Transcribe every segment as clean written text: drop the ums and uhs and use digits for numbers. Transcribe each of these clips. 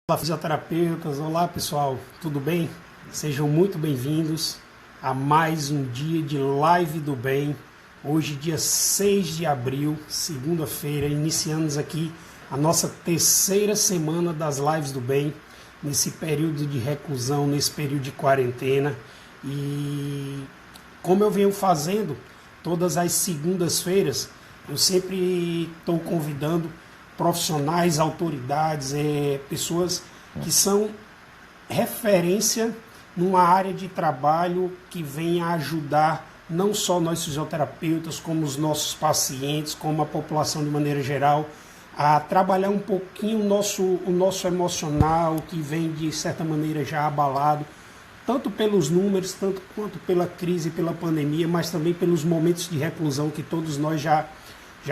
Olá, fisioterapeutas. Olá, pessoal. Tudo bem? Sejam muito bem-vindos a mais um dia de Live do Bem. Hoje, dia 6 de abril, segunda-feira, iniciamos aqui a nossa terceira semana das Lives do Bem, nesse período de reclusão, nesse período de quarentena. E como eu venho fazendo todas as segundas-feiras, eu sempre estou convidando profissionais, autoridades, pessoas que são referência numa área de trabalho que venha ajudar não só nós fisioterapeutas, como os nossos pacientes, como a população de maneira geral, a trabalhar um pouquinho o nosso emocional, que vem de certa maneira já abalado, tanto pelos números, tanto quanto pela crise, pela pandemia, mas também pelos momentos de reclusão que todos nós já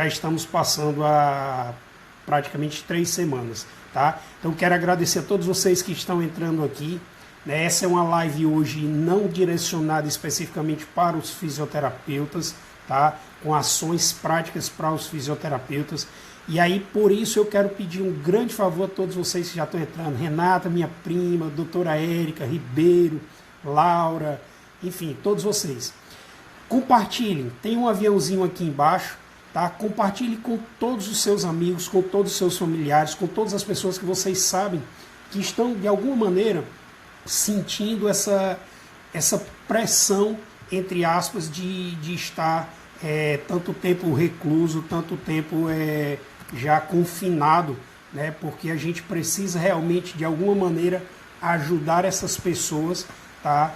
estamos passando há praticamente 3 semanas, tá? Então quero agradecer a todos vocês que estão entrando aqui, né? Essa é uma live hoje não direcionada especificamente para os fisioterapeutas, tá? Com ações práticas para os fisioterapeutas. E aí, por isso, eu quero pedir um grande favor a todos vocês que já estão entrando. Renata, minha prima, doutora Érica, Ribeiro, Laura, enfim, todos vocês. Compartilhem, tem um aviãozinho aqui embaixo, tá? Compartilhe com todos os seus amigos, com todos os seus familiares, com todas as pessoas que vocês sabem que estão, de alguma maneira, sentindo essa pressão, entre aspas, de estar tanto tempo recluso, tanto tempo já confinado, né? Porque a gente precisa realmente, de alguma maneira, ajudar essas pessoas, tá?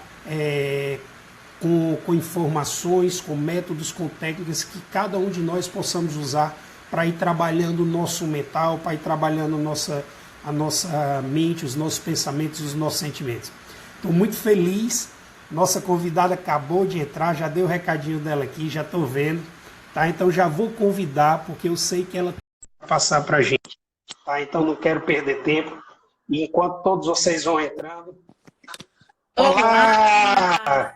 Com informações, com métodos, com técnicas que cada um de nós possamos usar para ir trabalhando o nosso mental, para ir trabalhando a nossa mente, os nossos pensamentos, os nossos sentimentos. Estou muito feliz, nossa convidada acabou de entrar, já dei o recadinho dela aqui, já estou vendo, tá? Então já vou convidar, porque eu sei que ela vai passar para a gente, tá? Então não quero perder tempo, e enquanto todos vocês vão entrando... Olá!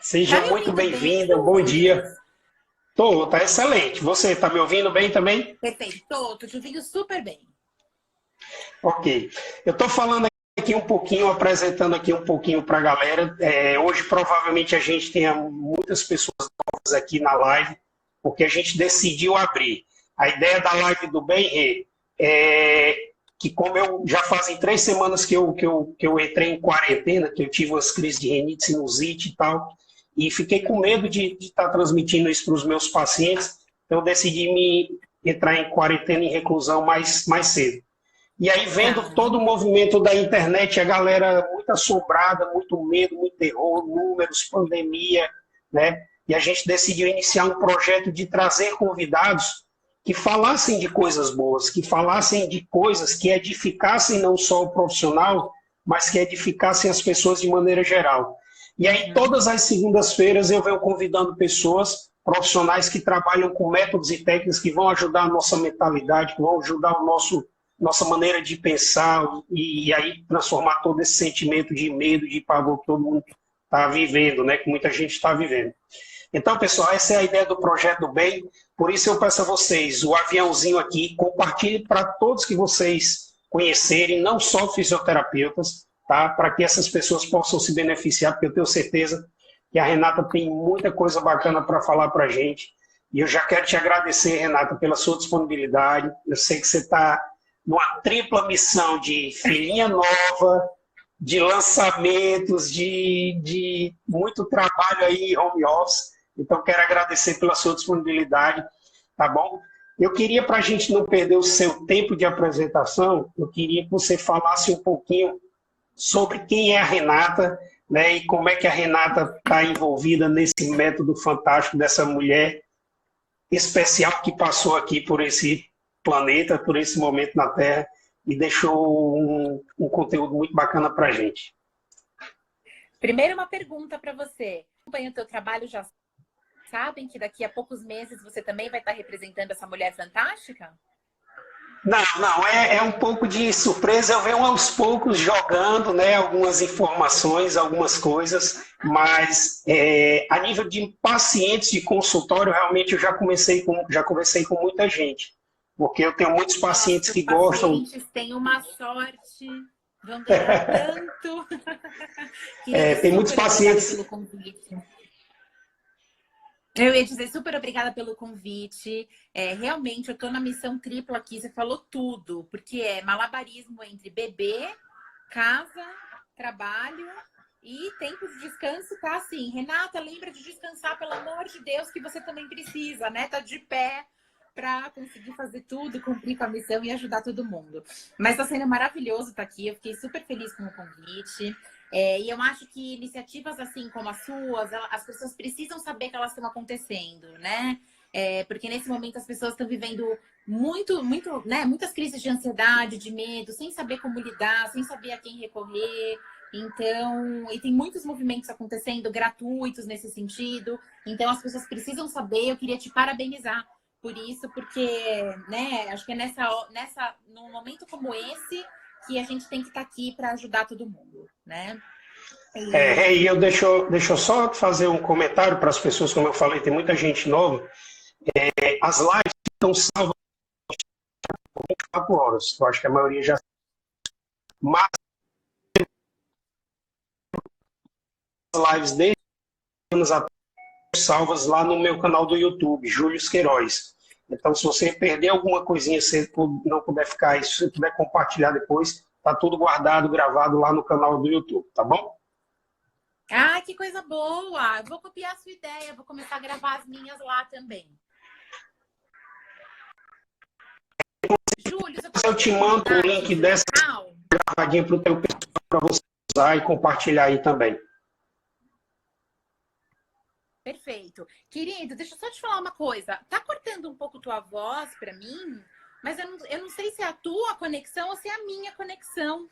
Seja muito bem-vinda, bom dia. Tá excelente. Você está me ouvindo bem também? Perfeito, estou te ouvindo super bem. Ok. Eu estou falando aqui um pouquinho, apresentando aqui um pouquinho para a galera. Hoje provavelmente a gente tenha muitas pessoas novas aqui na live, porque a gente decidiu abrir. A ideia da live do Bem é que, como eu já fazem 3 semanas que eu entrei em quarentena, que eu tive umas crises de rinite, sinusite e tal, e fiquei com medo de estar transmitindo isso para os meus pacientes, então eu decidi entrar em quarentena, em reclusão mais cedo. E aí, vendo todo o movimento da internet, a galera muito assombrada, muito medo, muito terror, números, pandemia, né? E a gente decidiu iniciar um projeto de trazer convidados que falassem de coisas boas, que falassem de coisas que edificassem não só o profissional, mas que edificassem as pessoas de maneira geral. E aí, todas as segundas-feiras, eu venho convidando pessoas, profissionais que trabalham com métodos e técnicas que vão ajudar a nossa mentalidade, que vão ajudar nossa maneira de pensar e aí transformar todo esse sentimento de medo, de pavor que todo mundo está vivendo, né? Que muita gente está vivendo. Então, pessoal, essa é a ideia do Projeto do Bem. Por isso eu peço a vocês, o aviãozinho aqui, compartilhe para todos que vocês conhecerem, não só fisioterapeutas, tá? Para que essas pessoas possam se beneficiar, porque eu tenho certeza que a Renata tem muita coisa bacana para falar para a gente. E eu já quero te agradecer, Renata, pela sua disponibilidade. Eu sei que você está numa tripla missão de filhinha nova, de lançamentos, de muito trabalho aí em home office. Então, quero agradecer pela sua disponibilidade, tá bom? Eu queria, para a gente não perder o seu tempo de apresentação, eu queria que você falasse um pouquinho sobre quem é a Renata, né, e como é que a Renata está envolvida nesse método fantástico dessa mulher especial que passou aqui por esse planeta, por esse momento na Terra, e deixou um conteúdo muito bacana para a gente. Primeiro, uma pergunta para você. Acompanha o teu trabalho, já sabem que daqui a poucos meses você também vai estar representando essa mulher fantástica? Não, é um pouco de surpresa. Eu venho aos poucos jogando, né, algumas informações, algumas coisas, mas a nível de pacientes de consultório, realmente eu já conversei com muita gente. Porque eu tenho muitos pacientes Nossa, os que gostam. pacientes têm uma sorte, vão ganhar tanto. Querido, Tem muitos super obrigada pacientes. pelo convite. Eu ia dizer super obrigada pelo convite. Realmente, eu estou na missão tripla aqui, você falou tudo, porque é malabarismo entre bebê, casa, trabalho e tempo de descanso. Tá assim, Renata, lembra de descansar, pelo amor de Deus, que você também precisa, né? Tá de pé para conseguir fazer tudo, cumprir com a missão e ajudar todo mundo. Mas está sendo maravilhoso estar aqui, eu fiquei super feliz com o convite. E eu acho que iniciativas assim como as suas, as pessoas precisam saber que elas estão acontecendo, né? Porque nesse momento as pessoas estão vivendo né, muitas crises de ansiedade, de medo, sem saber como lidar, sem saber a quem recorrer. Então, e tem muitos movimentos acontecendo gratuitos nesse sentido. Então, as pessoas precisam saber. Eu queria te parabenizar por isso, porque, né, acho que é num momento como esse que a gente tem que estar aqui para ajudar todo mundo, né? E eu deixo eu só fazer um comentário para as pessoas, como eu falei, tem muita gente nova. As lives estão salvas por 24 horas. Eu acho que a maioria já. Mas as lives desde anos atrás salvas lá no meu canal do YouTube, Júlio Queiroz. Então, se você perder alguma coisinha, se não puder ficar isso, se puder compartilhar depois, tá tudo guardado, gravado lá no canal do YouTube, tá bom? Ah, que coisa boa! Eu vou copiar a sua ideia, vou começar a gravar as minhas lá também. Júlio, você Eu pode me te mando o mandar aqui link o seu dessa local? gravadinha para o teu para você usar e compartilhar aí também. Perfeito. Querido, deixa eu só te falar uma coisa. Tá cortando um pouco tua voz para mim, mas eu não sei se é a tua conexão ou se é a minha conexão.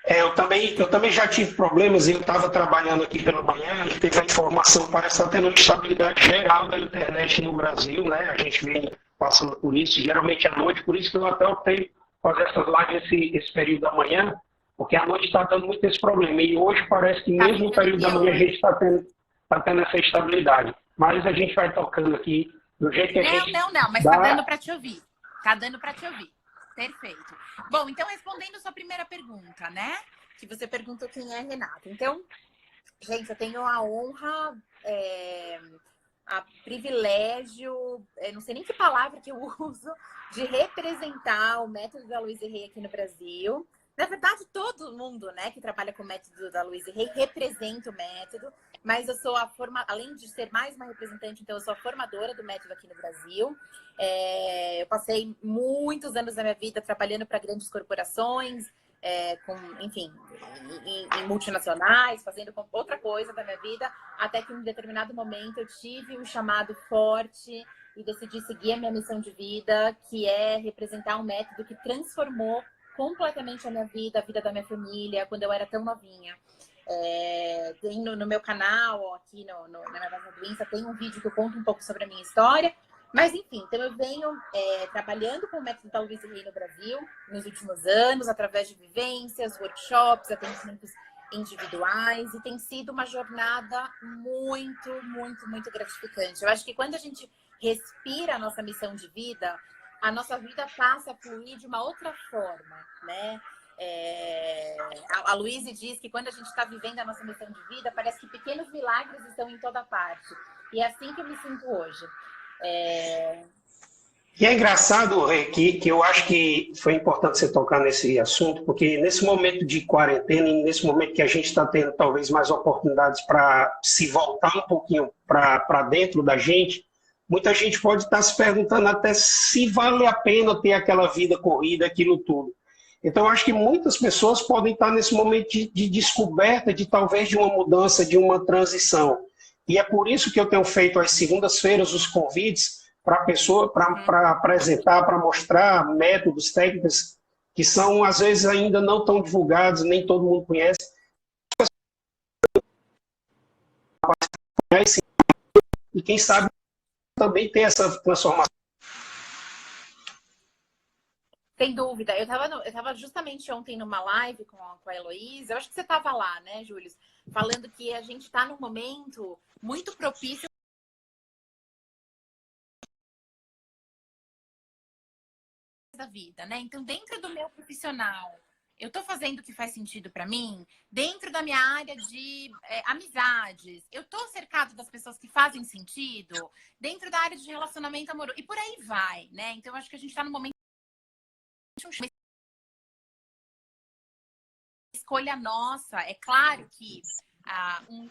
Eu também já tive problemas e eu estava trabalhando aqui pela manhã e teve a informação, parece que está tendo uma instabilidade geral da internet no Brasil, né? A gente vem passando por isso, geralmente à noite, por isso que eu até optei fazer essas lives esse período da manhã, porque à noite está dando muito esse problema. E hoje parece que Tá mesmo no ficando período da manhã a pior. gente está tendo essa instabilidade. Mas a gente vai tocando aqui do jeito que a Não, gente não, não, mas tá dando dá. para te ouvir. Tá dando para te ouvir. Perfeito. Bom, então respondendo sua primeira pergunta, né? Que você perguntou quem é Renata. Então, gente, eu tenho a honra, a privilégio, não sei nem que palavra que eu uso, de representar o método da Louise Hay aqui no Brasil. Na verdade, todo mundo, né, que trabalha com o método da Louise Hay representa o método, mas eu sou além de ser mais uma representante, então eu sou a formadora do método aqui no Brasil. Eu passei muitos anos da minha vida trabalhando para grandes corporações, enfim, em multinacionais, fazendo outra coisa da minha vida, até que em um determinado momento eu tive um chamado forte e decidi seguir a minha missão de vida, que é representar um método que transformou completamente a minha vida, a vida da minha família, quando eu era tão novinha. Tem no meu canal, aqui na minha página do Insta, tem um vídeo que eu conto um pouco sobre a minha história. Mas, enfim, então eu venho trabalhando com o método da Louise Hay no Brasil nos últimos anos, através de vivências, workshops, atendimentos individuais, e tem sido uma jornada muito, muito, muito gratificante. Eu acho que quando a gente respira a nossa missão de vida, a nossa vida passa a fluir de uma outra forma, né? A Luíse diz que quando a gente está vivendo a nossa missão de vida, parece que pequenos milagres estão em toda parte. E é assim que eu me sinto hoje. E é engraçado, Rê, que eu acho que foi importante você tocar nesse assunto, porque nesse momento de quarentena, e nesse momento que a gente está tendo talvez mais oportunidades para se voltar um pouquinho para dentro da gente, muita gente pode estar se perguntando até se vale a pena ter aquela vida corrida, aquilo tudo. Então, eu acho que muitas pessoas podem estar nesse momento de descoberta, de talvez de uma mudança, de uma transição. E é por isso que eu tenho feito às segundas-feiras os convites para a pessoa, para apresentar, para mostrar métodos, técnicas que são, às vezes, ainda não tão divulgados, nem todo mundo conhece. E quem sabe também ter essa transformação. Sem dúvida. Eu tava justamente ontem numa live com a Heloísa. Eu acho que você estava lá, né, Júlio? Falando que a gente está num momento muito propício da vida, né? Então, dentro do meu profissional, eu tô fazendo o que faz sentido para mim, dentro da minha área de amizades, eu tô cercado das pessoas que fazem sentido, dentro da área de relacionamento amoroso, e por aí vai, né? Então, eu acho que a gente tá no momento de uma escolha nossa. É claro que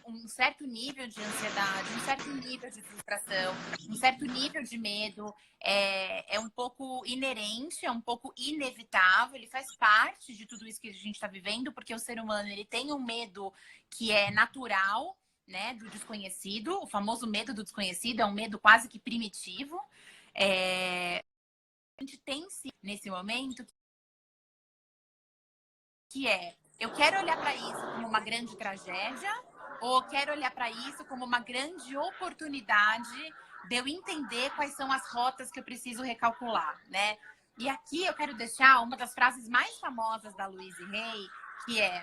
um certo nível de ansiedade, um certo nível de frustração, um certo nível de medo é um pouco inerente, é um pouco inevitável, ele faz parte de tudo isso que a gente está vivendo, porque o ser humano ele tem um medo que é natural, né, do desconhecido, o famoso medo do desconhecido, é um medo quase que primitivo. A gente tem nesse momento que eu quero olhar para isso como uma grande tragédia ou quero olhar para isso como uma grande oportunidade de eu entender quais são as rotas que eu preciso recalcular, né? E aqui eu quero deixar uma das frases mais famosas da Louise Hay, que é: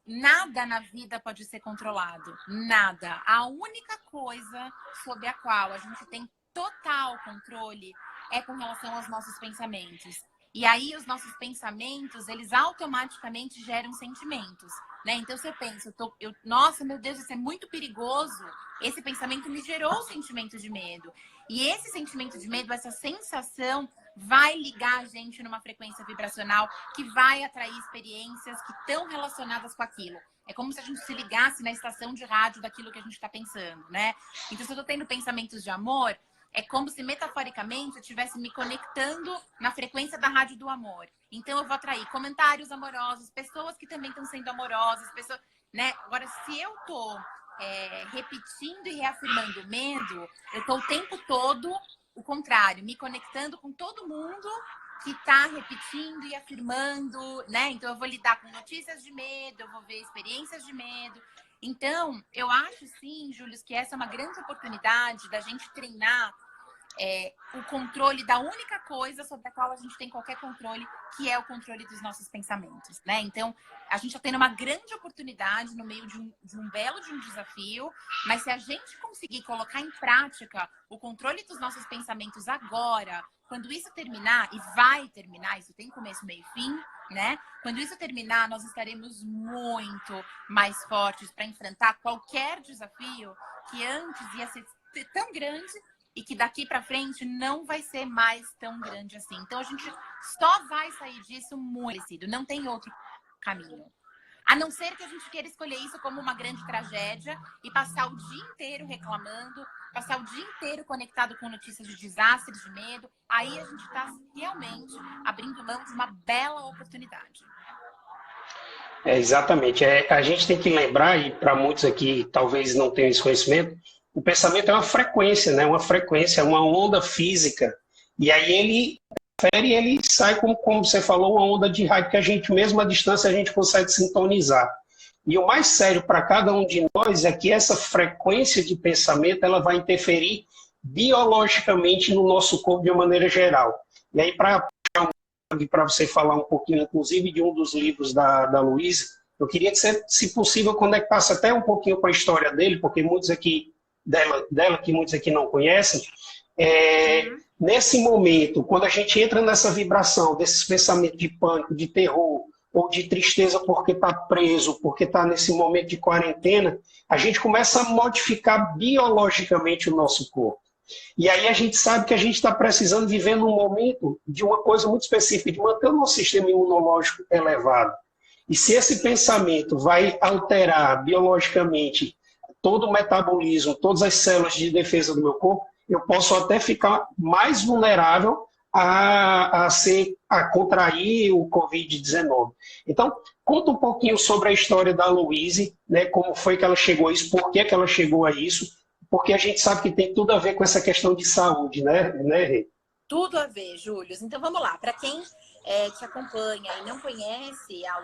nada na vida pode ser controlado, nada. A única coisa sobre a qual a gente tem total controle é com relação aos nossos pensamentos. E aí os nossos pensamentos, eles automaticamente geram sentimentos, né? Então se eu penso, nossa, meu Deus, isso é muito perigoso, esse pensamento me gerou um sentimento de medo. E esse sentimento de medo, essa sensação vai ligar a gente numa frequência vibracional que vai atrair experiências que estão relacionadas com aquilo. É como se a gente se ligasse na estação de rádio daquilo que a gente está pensando, né? Então, se eu estou tendo pensamentos de amor, é como se, metaforicamente, eu estivesse me conectando na frequência da rádio do amor. Então, eu vou atrair comentários amorosos, pessoas que também estão sendo amorosas, pessoas, né? Agora, se eu estou repetindo e reafirmando o medo, eu estou o tempo todo o contrário, me conectando com todo mundo que está repetindo e afirmando, né? Então, eu vou lidar com notícias de medo, eu vou ver experiências de medo. Então, eu acho, sim, Júlio, que essa é uma grande oportunidade da gente treinar o controle da única coisa sobre a qual a gente tem qualquer controle, que é o controle dos nossos pensamentos, né? Então, a gente está tendo uma grande oportunidade no meio de um belo de um desafio, mas se a gente conseguir colocar em prática o controle dos nossos pensamentos agora, quando isso terminar, e vai terminar, isso tem começo, meio e fim, né? Quando isso terminar, nós estaremos muito mais fortes para enfrentar qualquer desafio que antes ia ser tão grande e que daqui para frente não vai ser mais tão grande assim. Então, a gente só vai sair disso muito parecido. Não tem outro caminho. A não ser que a gente queira escolher isso como uma grande tragédia e passar o dia inteiro reclamando, passar o dia inteiro conectado com notícias de desastres, de medo. Aí a gente está realmente abrindo mão de uma bela oportunidade. Exatamente. A gente tem que lembrar, e para muitos aqui talvez não tenham esse conhecimento, o pensamento é uma frequência, né? Uma frequência, uma onda física. E aí ele sai como você falou, uma onda de raio que a gente, mesmo à distância, a gente consegue sintonizar. E o mais sério para cada um de nós é que essa frequência de pensamento ela vai interferir biologicamente no nosso corpo de uma maneira geral. E aí, para você falar um pouquinho, inclusive, de um dos livros da Louise, eu queria que você, se possível, conectasse até um pouquinho com a história dele, porque muitos aqui, dela que muitos aqui não conhecem, nesse momento, quando a gente entra nessa vibração, desses pensamentos de pânico, de terror, ou de tristeza porque está preso, porque está nesse momento de quarentena, a gente começa a modificar biologicamente o nosso corpo. E aí a gente sabe que a gente está precisando viver num momento de uma coisa muito específica, de manter o nosso sistema imunológico elevado. E se esse pensamento vai alterar biologicamente todo o metabolismo, todas as células de defesa do meu corpo, eu posso até ficar mais vulnerável a contrair o Covid-19. Então, conta um pouquinho sobre a história da Louise, né, como foi que ela chegou a isso, por que ela chegou a isso, porque a gente sabe que tem tudo a ver com essa questão de saúde, né, Rê? Tudo a ver, Júlio. Então, vamos lá. Para quem te acompanha e não conhece a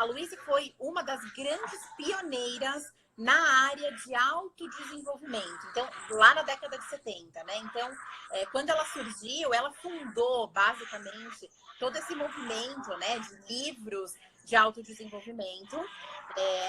Louise foi uma das grandes pioneiras na área de autodesenvolvimento. Então, lá na década de 70, né? Então, quando ela surgiu, ela fundou, basicamente, todo esse movimento, né, de livros de autodesenvolvimento.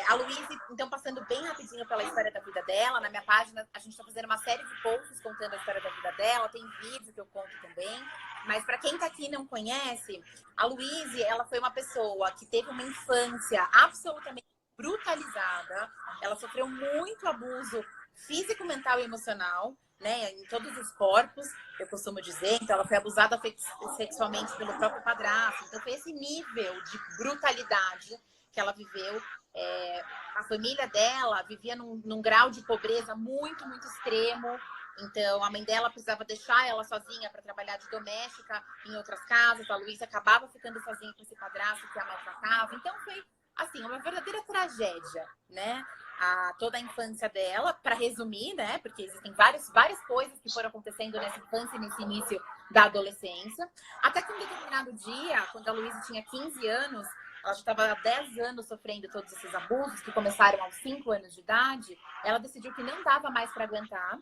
A Louise, então, passando bem rapidinho pela história da vida dela, na minha página, a gente está fazendo uma série de posts contando a história da vida dela, tem vídeo que eu conto também. Mas para quem está aqui e não conhece, a Louise, ela foi uma pessoa que teve uma infância absolutamente brutalizada. Ela sofreu muito abuso físico, mental e emocional, né, em todos os corpos, eu costumo dizer. Então, ela foi abusada sexualmente pelo próprio padrasto. Então, foi esse nível de brutalidade que ela viveu. A família dela vivia num grau de pobreza muito, muito extremo. Então, a mãe dela precisava deixar ela sozinha para trabalhar de doméstica em outras casas. A Luísa acabava ficando sozinha com esse padrasto que a maltratava. Então, foi, assim, uma verdadeira tragédia, né? Toda a infância dela, para resumir, né? Porque existem várias coisas que foram acontecendo nessa infância e nesse início da adolescência. Até que um determinado dia, quando a Luísa tinha 15 anos, ela já estava há 10 anos sofrendo todos esses abusos, que começaram aos 5 anos de idade, ela decidiu que não dava mais para aguentar.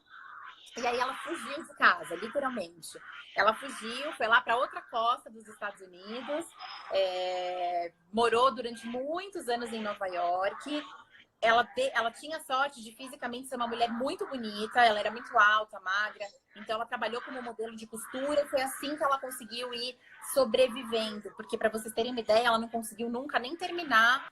E aí ela fugiu de casa, literalmente. Ela fugiu, foi lá para outra costa dos Estados Unidos, morou durante muitos anos em Nova York. Ela tinha sorte de fisicamente ser uma mulher muito bonita, ela era muito alta, magra, então ela trabalhou como modelo de costura e foi assim que ela conseguiu ir sobrevivendo. Porque, para vocês terem uma ideia, ela não conseguiu nunca nem terminar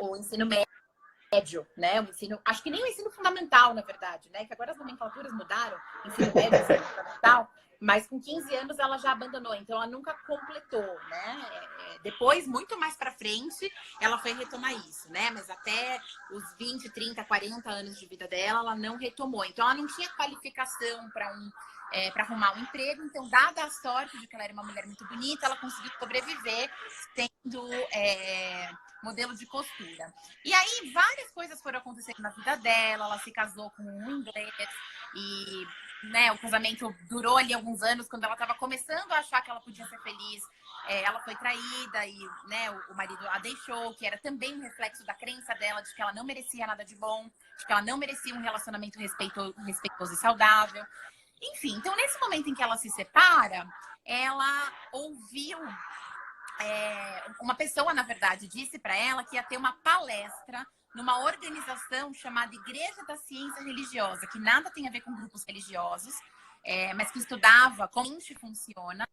o ensino médio, né? O ensino, acho que nem o ensino fundamental, na verdade, né? Que agora as nomenclaturas mudaram, ensino médio, ensino fundamental, mas com 15 anos ela já abandonou, então ela nunca completou, né? Depois, muito mais para frente, ela foi retomar isso, né? Mas até os 20, 30, 40 anos de vida dela, ela não retomou. Então, ela não tinha qualificação para arrumar um emprego. Então, dada a sorte de que ela era uma mulher muito bonita, ela conseguiu sobreviver sendo modelo de costura. E aí, várias coisas foram acontecendo na vida dela. Ela se casou com um inglês e, né, o casamento durou ali alguns anos. Quando ela estava começando a achar que ela podia ser feliz, ela foi traída e, né, o marido a deixou, que era também um reflexo da crença dela de que ela não merecia nada de bom, de que ela não merecia um relacionamento respeitoso e saudável. Enfim, então nesse momento em que ela se separa, ela ouviu uma pessoa, na verdade, disse para ela que ia ter uma palestra numa organização chamada Igreja da Ciência Religiosa, que nada tem a ver com grupos religiosos, mas que estudava como a mente funciona.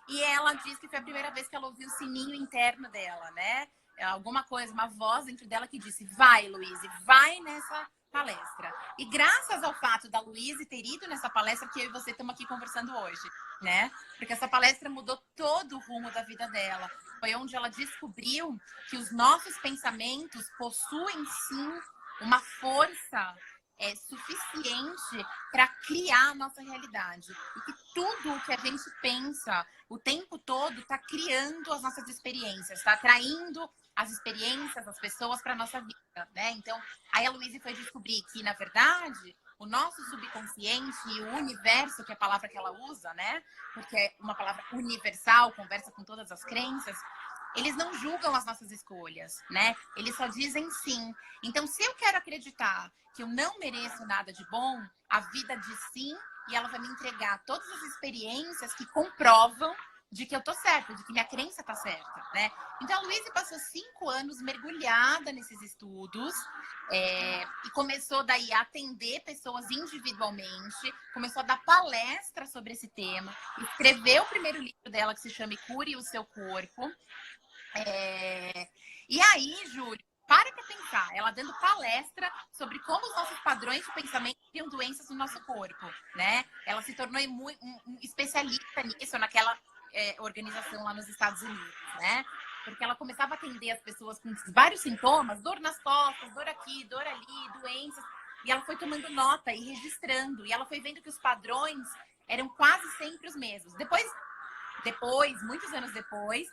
E ela disse que foi a primeira vez que ela ouviu o sininho interno dela, né? Alguma coisa, uma voz dentro dela que disse: vai, Luíse, vai nessa palestra. E graças ao fato da Luíse ter ido nessa palestra, que eu e você estamos aqui conversando hoje, né? Porque essa palestra mudou todo o rumo da vida dela. Foi onde ela descobriu que os nossos pensamentos possuem, sim, uma força suficiente para criar a nossa realidade. E que tudo o que a gente pensa o tempo todo está criando as nossas experiências, está atraindo as experiências, as pessoas para a nossa vida, né? Então, aí a Luíse foi descobrir que, na verdade, o nosso subconsciente e o universo, que é a palavra que ela usa, né? Porque é uma palavra universal, conversa com todas as crenças, eles não julgam as nossas escolhas, né? Eles só dizem sim. Então, se eu quero acreditar que eu não mereço nada de bom, a vida diz sim e ela vai me entregar todas as experiências que comprovam de que eu tô certa, de que minha crença tá certa, né? Então, a Luíse passou 5 anos mergulhada nesses estudos e começou daí a atender pessoas individualmente, começou a dar palestra sobre esse tema, escreveu o primeiro livro dela, que se chama Cure o Seu Corpo. E aí, Júlio, para pensar, ela dando palestra sobre como os nossos padrões de pensamento criam doenças no nosso corpo, né? Ela se tornou um especialista nisso, naquela organização lá nos Estados Unidos, né? Porque ela começava a atender as pessoas com vários sintomas, dor nas costas, dor aqui, dor ali, doenças, e ela foi tomando nota e registrando, e ela foi vendo que os padrões eram quase sempre os mesmos. Depois, muitos anos depois,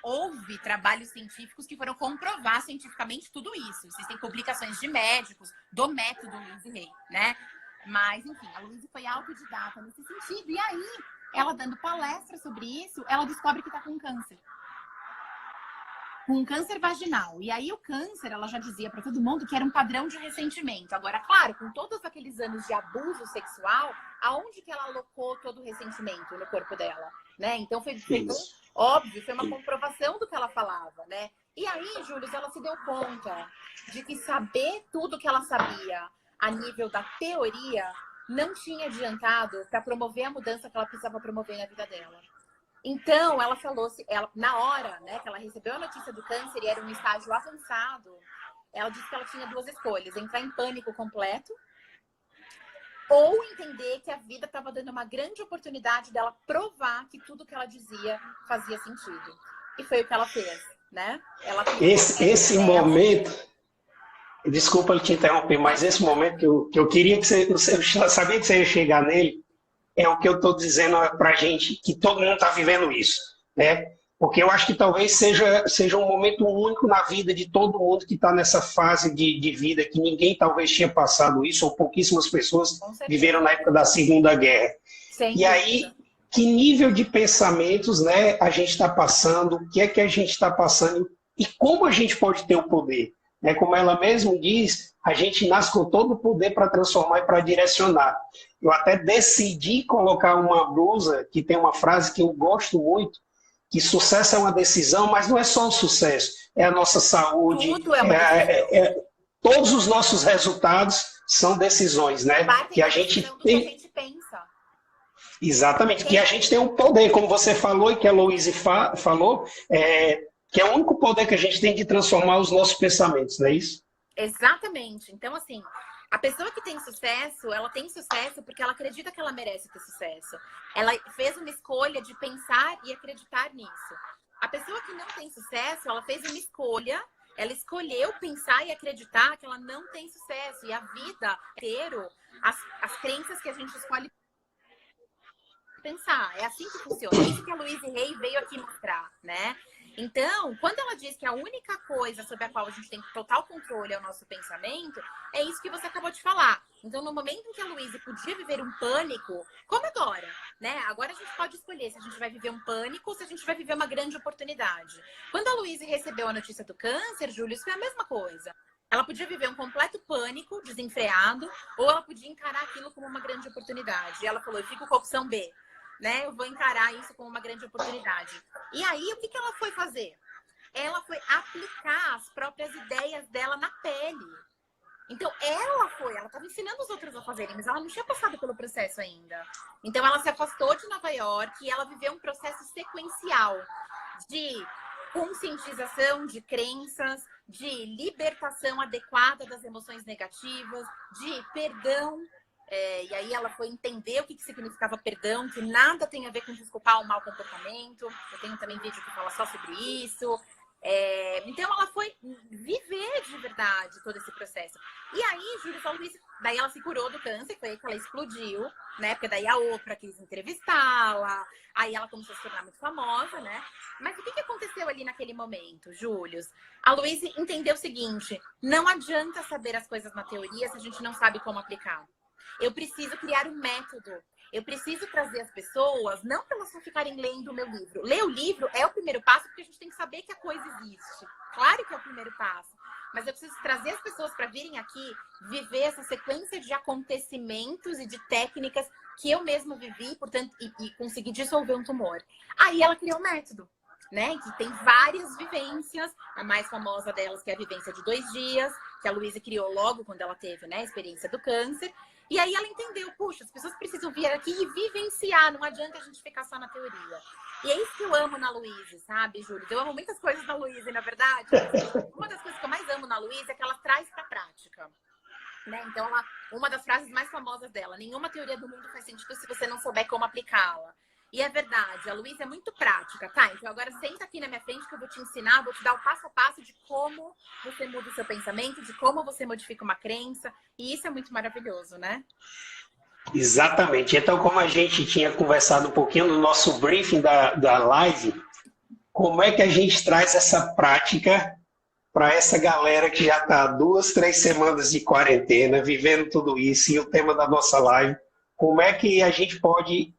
houve trabalhos científicos que foram comprovar cientificamente tudo isso. Existem publicações de médicos do método Louise Hay, né? Mas, enfim, a Louise foi autodidata nesse sentido. E aí, ela dando palestra sobre isso, ela descobre que está com câncer. com câncer vaginal. E aí o câncer, ela já dizia para todo mundo que era um padrão de ressentimento. Agora, claro, com todos aqueles anos de abuso sexual, aonde que ela alocou todo o ressentimento no corpo dela, né? Então foi óbvio, foi uma comprovação do que ela falava, né? E aí, Júlio, ela se deu conta de que saber tudo que ela sabia a nível da teoria não tinha adiantado para promover a mudança que ela precisava promover na vida dela. Então, ela falou, na hora, né, que ela recebeu a notícia do câncer e era um estágio avançado, ela disse que ela tinha duas escolhas: entrar em pânico completo ou entender que a vida estava dando uma grande oportunidade dela provar que tudo que ela dizia fazia sentido. E foi o que ela fez, né? Esse momento, desculpa eu te interromper, mas esse momento que eu queria que você, eu sabia que você ia chegar nele, é o que eu estou dizendo para a gente, que todo mundo está vivendo isso, né? Porque eu acho que talvez seja um momento único na vida de todo mundo que está nessa fase de vida, que ninguém talvez tinha passado isso, ou pouquíssimas pessoas viveram na época da Segunda Guerra. E aí, que nível de pensamentos, né, a gente está passando, o que é que a gente está passando e como a gente pode ter o poder. Né? Como ela mesma diz, a gente nasce com todo o poder para transformar e para direcionar. Eu até decidi colocar uma blusa que tem uma frase que eu gosto muito, que sucesso é uma decisão, mas não é só o sucesso, é a nossa saúde, todos os nossos resultados são decisões, né? Que a gente tem... que a gente pensa. Exatamente, que a gente tem um poder, como você falou e que a Louise falou, que é o único poder que a gente tem de transformar os nossos pensamentos, não é isso? Exatamente. Então, assim, a pessoa que tem sucesso, ela tem sucesso porque ela acredita que ela merece ter sucesso. Ela fez uma escolha de pensar e acreditar nisso. A pessoa que não tem sucesso, ela fez uma escolha, ela escolheu pensar e acreditar que ela não tem sucesso. E a vida inteira, as crenças que a gente escolhe pensar. É assim que funciona. É isso que a Louise Hay veio aqui mostrar, né? Então, quando ela diz que a única coisa sobre a qual a gente tem total controle é o nosso pensamento, é isso que você acabou de falar. Então, no momento em que a Louise podia viver um pânico, como agora, né? Agora a gente pode escolher se a gente vai viver um pânico ou se a gente vai viver uma grande oportunidade. Quando a Louise recebeu a notícia do câncer, Júlio, isso foi a mesma coisa. Ela podia viver um completo pânico, desenfreado, ou ela podia encarar aquilo como uma grande oportunidade. E ela falou, eu fico com a opção B. Né? Eu vou encarar isso como uma grande oportunidade. E aí, o que ela foi fazer? Ela foi aplicar as próprias ideias dela na pele. Então, ela estava ensinando os outros a fazerem, mas ela não tinha passado pelo processo ainda. Então, ela se afastou de Nova York e ela viveu um processo sequencial de conscientização de crenças, de libertação adequada das emoções negativas, de perdão. E aí ela foi entender o que significava perdão, que nada tem a ver com desculpar o mau comportamento. Eu tenho também vídeo que fala só sobre isso. Então ela foi viver de verdade todo esse processo. E aí, Júlia falou isso, daí ela se curou do câncer, foi aí que ela explodiu, né? Porque daí a Oprah quis entrevistá-la, aí ela começou a se tornar muito famosa, né? Mas o que aconteceu ali naquele momento, Júlio? A Louise entendeu o seguinte: não adianta saber as coisas na teoria se a gente não sabe como aplicar. Eu preciso criar um método. Eu preciso trazer as pessoas, não para elas só ficarem lendo o meu livro. Ler o livro é o primeiro passo, porque a gente tem que saber que a coisa existe. Claro que é o primeiro passo. Mas eu preciso trazer as pessoas para virem aqui, viver essa sequência de acontecimentos e de técnicas que eu mesma vivi, portanto, e consegui dissolver um tumor. Aí ela criou um método, né? Que tem várias vivências. A mais famosa delas, que é a vivência de 2 dias, que a Louise criou logo quando ela teve, né, a experiência do câncer. E aí ela entendeu, puxa, as pessoas precisam vir aqui e vivenciar, não adianta a gente ficar só na teoria. E é isso que eu amo na Louise, sabe, Júlio? Eu amo muitas coisas na Louise, na verdade. Uma das coisas que eu mais amo na Louise é que ela traz pra prática. Né? Então, uma das frases mais famosas dela: nenhuma teoria do mundo faz sentido se você não souber como aplicá-la. E é verdade, a Louise é muito prática, tá? Então agora senta aqui na minha frente que eu vou te ensinar, vou te dar o passo a passo de como você muda o seu pensamento, de como você modifica uma crença. E isso é muito maravilhoso, né? Exatamente. Então, como a gente tinha conversado um pouquinho no nosso briefing da live, como é que a gente traz essa prática para essa galera que já está 2, 3 semanas de quarentena, vivendo tudo isso, e o tema da nossa live, como é que a gente pode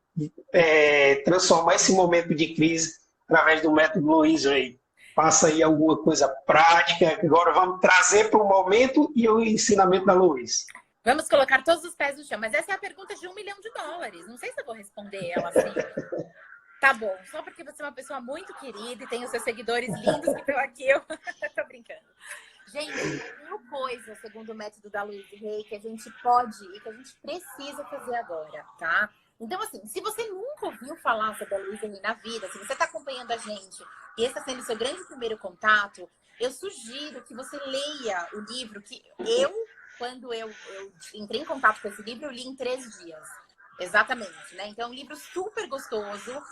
transformar esse momento de crise através do método Louise Hay? passa aí alguma coisa prática. Agora vamos trazer para o momento e o ensinamento da Luiz. Vamos colocar todos os pés no chão. Mas essa é a pergunta de $1 milhão. Não sei se eu vou responder ela assim. Tá bom, só porque você é uma pessoa muito querida e tem os seus seguidores lindos que estão aqui, eu tô brincando. Gente, mil coisas, segundo o método da Louise Hay, que a gente pode e que a gente precisa fazer agora, tá? Então, assim, se você nunca ouviu falar sobre a Louise Hay na vida, se você está acompanhando a gente e esse está sendo o seu grande primeiro contato, eu sugiro que você leia o livro que quando eu entrei em contato com esse livro, eu li em 3 dias. Exatamente, né? Então é um livro super gostoso